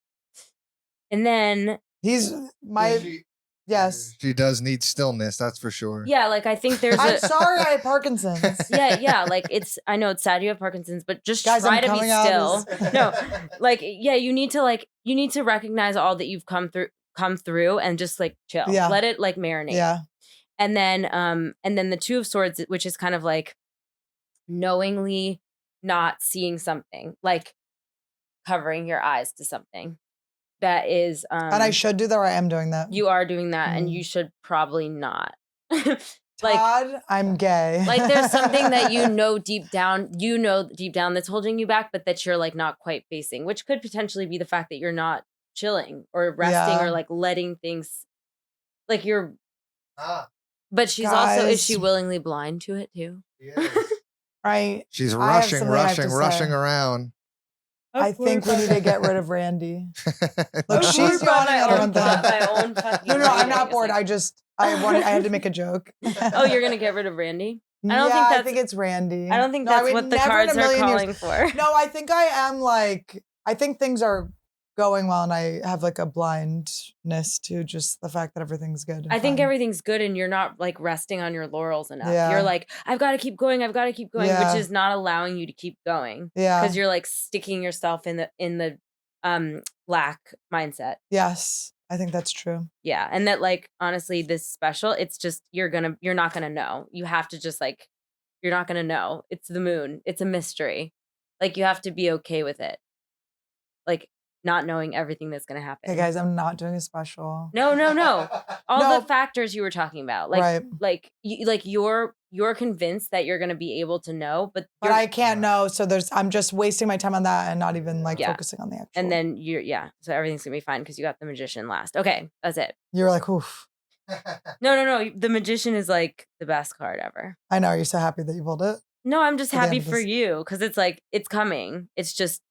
And then He's my yes. She does need stillness, that's for sure. yeah, like I think there's I'm a sorry I have Parkinson's. yeah, like I know it's sad you have Parkinson's, but just Guys, try I'm to be coming out still. as- No, like yeah, you need to recognize all that you've come through and just like chill. Yeah. Let it like marinate. Yeah. And then the Two of Swords, which is kind of like knowingly not seeing something, like covering your eyes to something. That is And I should do that, or I am doing that. you are doing that and Mm. you should probably not. like Todd, I'm gay. like there's something that you know deep down that's holding you back, but that you're like not quite facing, which could potentially be the fact that you're not chilling or resting Yeah. or like letting things like you're Ah, but she's also is Guys. she willingly blind to it too? Right. She's I have rushing, something I have to rushing say. around. I think we need to get rid of Randy. Look, I'm she's bored by yawning at her own thing. my own fucking No, I'm brain. not bored. I had to make a joke. Oh, you're gonna get rid of Randy? I don't yeah, think I that's- think it's Randy. I don't think No, that's would what the never in cards a are million years- calling for. No, I think I am like, I think things are going well, and I have like a blindness to just the fact that everything's good. and I think fine. everything's good and you're not like resting on your laurels enough. Yeah. You're like, I've got to keep going, Yeah. which is not allowing you to keep going Yeah. because you're like sticking yourself in the lack mindset. Yes, I think that's true. Yeah. And that like honestly, this special, it's just you're not gonna know. You have to just like you're not gonna know. It's the moon. It's a mystery. Like you have to be okay with it. Like not knowing everything that's gonna happen. Hey guys, I'm not doing a special. No. All No. the factors you were talking about, like, Right. you're convinced that you're going to be able to know, but But I can't know, so I'm just wasting my time on that and not even like Yeah. focusing on the actual. and then so everything's gonna be fine because you got the Magician last. Okay, that's it. you're like, oof. No. The Magician is like the best card ever. I know. You're so happy that you pulled it. No, I'm just For the happy end of for this- you because it's like it's coming. It's just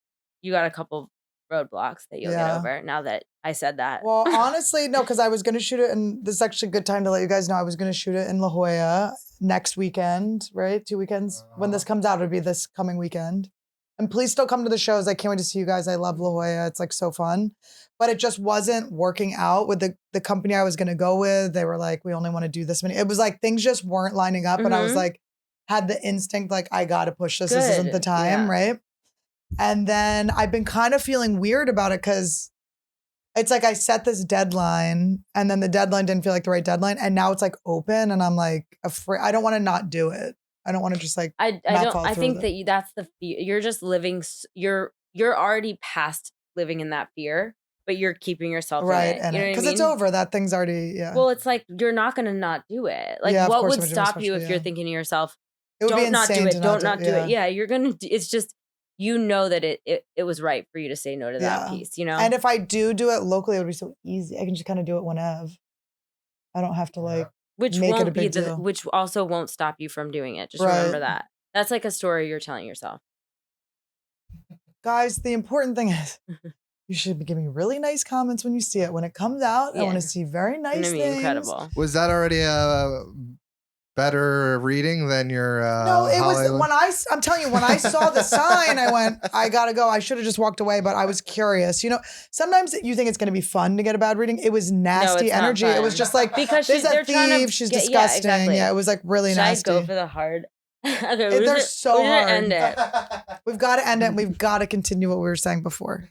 you got a couple roadblocks that you'll get Yeah. over now that I said that. Well, honestly, no, because I was going to shoot it, and this is actually a good time to let you guys know I was going to shoot it in La Jolla next weekend, right? 2 weekends. When this comes out, it'll be this coming weekend. And please still come to the shows. I can't wait to see you guys. I love La Jolla. It's like so fun. But it just wasn't working out with the company I was going to go with. They were like, we only want to do this many. It was like things just weren't lining up. And I was Mhm. like, had the instinct, like, I got to push this. This isn't the Good, time, yeah. right? And then I've been kind of feeling weird about it because it's like I set this deadline and then the deadline didn't feel like the right deadline. And now it's like open and I'm like afraid. I don't want to not do it. I don't want to just like, I not don't. follow I through think with that it. that's the fear. You're just living. You're already past living in that fear, but you're keeping yourself right. in it. And You know what I because mean? it's over. That thing's already, yeah. Well, it's like you're not gonna not do it. Like, Yeah, of what course would I'm gonna do it, stop you if especially, you're yeah. thinking to yourself, it would be "Don't not do insane it. to Don't not do yeah. it." Yeah, you're gonna. It's just you know that it was right for you to say no to that Yeah. piece. You know. And if I do it locally, it would be so easy. I can just kind of do it whenever. I don't have to like, which make it a won't be big deal. which also won't stop you from doing it. Just Right. remember that. That's like a story you're telling yourself. guys, the important thing is you should be giving really nice comments when you see it. When it comes out, I Yeah. want to see very It's nice gonna be things. incredible. Was that already a better reading than your No, it was Hollywood? when I'm telling you, when I saw the sign, I went, I gotta go. I should have just walked away, but I was curious. You know, sometimes you think it's gonna be fun to get a bad reading. It was nasty it's not energy. It was fun. just like, Because there's they're a trying to thief. She's get- disgusting. Yeah, exactly. It was like really Should nasty. I go for the hard? Okay, They're so hard. End it. We've got to end it. And we've got to continue what we were saying before.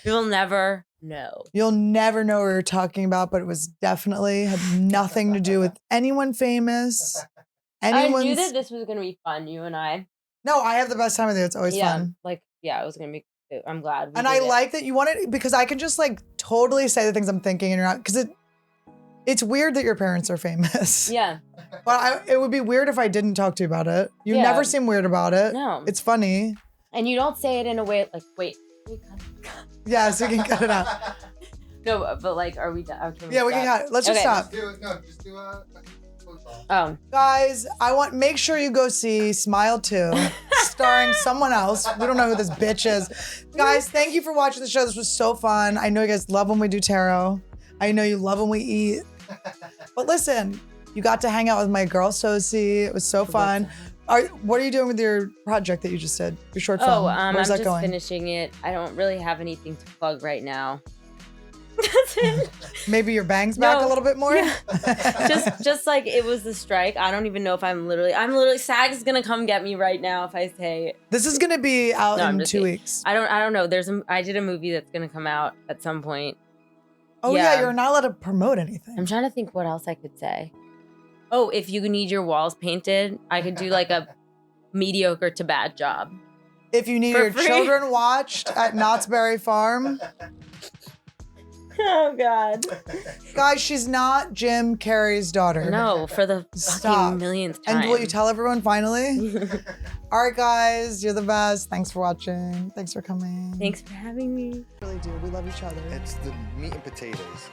You'll never know. You'll never know what we were talking about, but it was definitely had nothing to do with anyone famous. I knew that this was gonna be fun. You and I. No, I have the best time with you. It's always Yeah, fun. like it was gonna be. I'm glad. We And did I it. like that you want it because I can just like totally say the things I'm thinking and you're not, because it's weird that your parents are famous. Yeah. But it would be weird if I didn't talk to you about it. You Yeah. never seem weird about it. No. It's funny. And you don't say it in a way like, wait. Yeah, so you can cut it out. No, but like, are we done? Yeah, we can cut it. Let's just Okay. stop. Do it. No, just do Oh, Guys, make sure you go see Smile 2, starring someone else. We don't know who this bitch is. Guys, thank you for watching the show. This was so fun. I know you guys love when we do tarot. I know you love when we eat. But listen, you got to hang out with my girl Sosie. It was so fun. What are you doing with your project that you just did? Your short film? I'm Where's that just going? finishing it. I don't really have anything to plug right now. That's it. Maybe your bangs back a No. little bit more? Yeah. just like it was the strike. I don't even know if I'm literally SAG's gonna come get me right now if I say it. This is gonna be out No, I'm in just 2 kidding. weeks. I don't know. I did a movie that's gonna come out at some point. Oh yeah, you're not allowed to promote anything. I'm trying to think what else I could say. Oh, if you need your walls painted, I could do like a mediocre to bad job. If you need For your free. children watched at Knott's Berry Farm. Oh God. Guys, she's not Jim Carrey's daughter. No, for the Stop. fucking millionth time. And will you tell everyone finally? All right, guys, you're the best. Thanks for watching. Thanks for coming. Thanks for having me. Really do. We love each other. It's the meat and potatoes.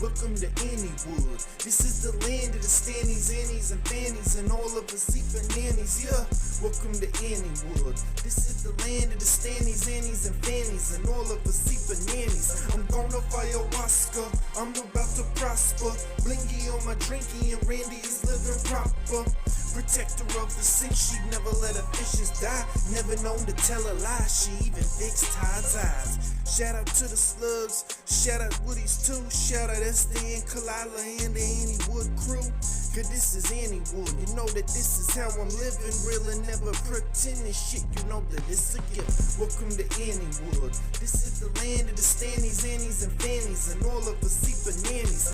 Welcome to Anniewood. This is the land of the standies, Annies, and fannies, and all of the sleeping nannies. Yeah, welcome to Anniewood. This is the land of the standies, Annies, and fannies, and all of the sleeping nannies. I'm gonna ayahuasca. I'm about to prosper. Blingy on my drinky, and Randy is living proper. Protector of the sick, she never let her fishes die. Never known to tell a lie, she even fixed Todd's eyes. Shout out to the slugs, shout out Woody's too. Shout out Esther and Kalila and the Anniewood crew. Cause this is Anniewood, you know that this is how I'm living. Real and never pretending shit, you know that it's a gift. Welcome to Anniewood. This is the land of the standies, Annies, and fannies, and all of the sleeping nannies.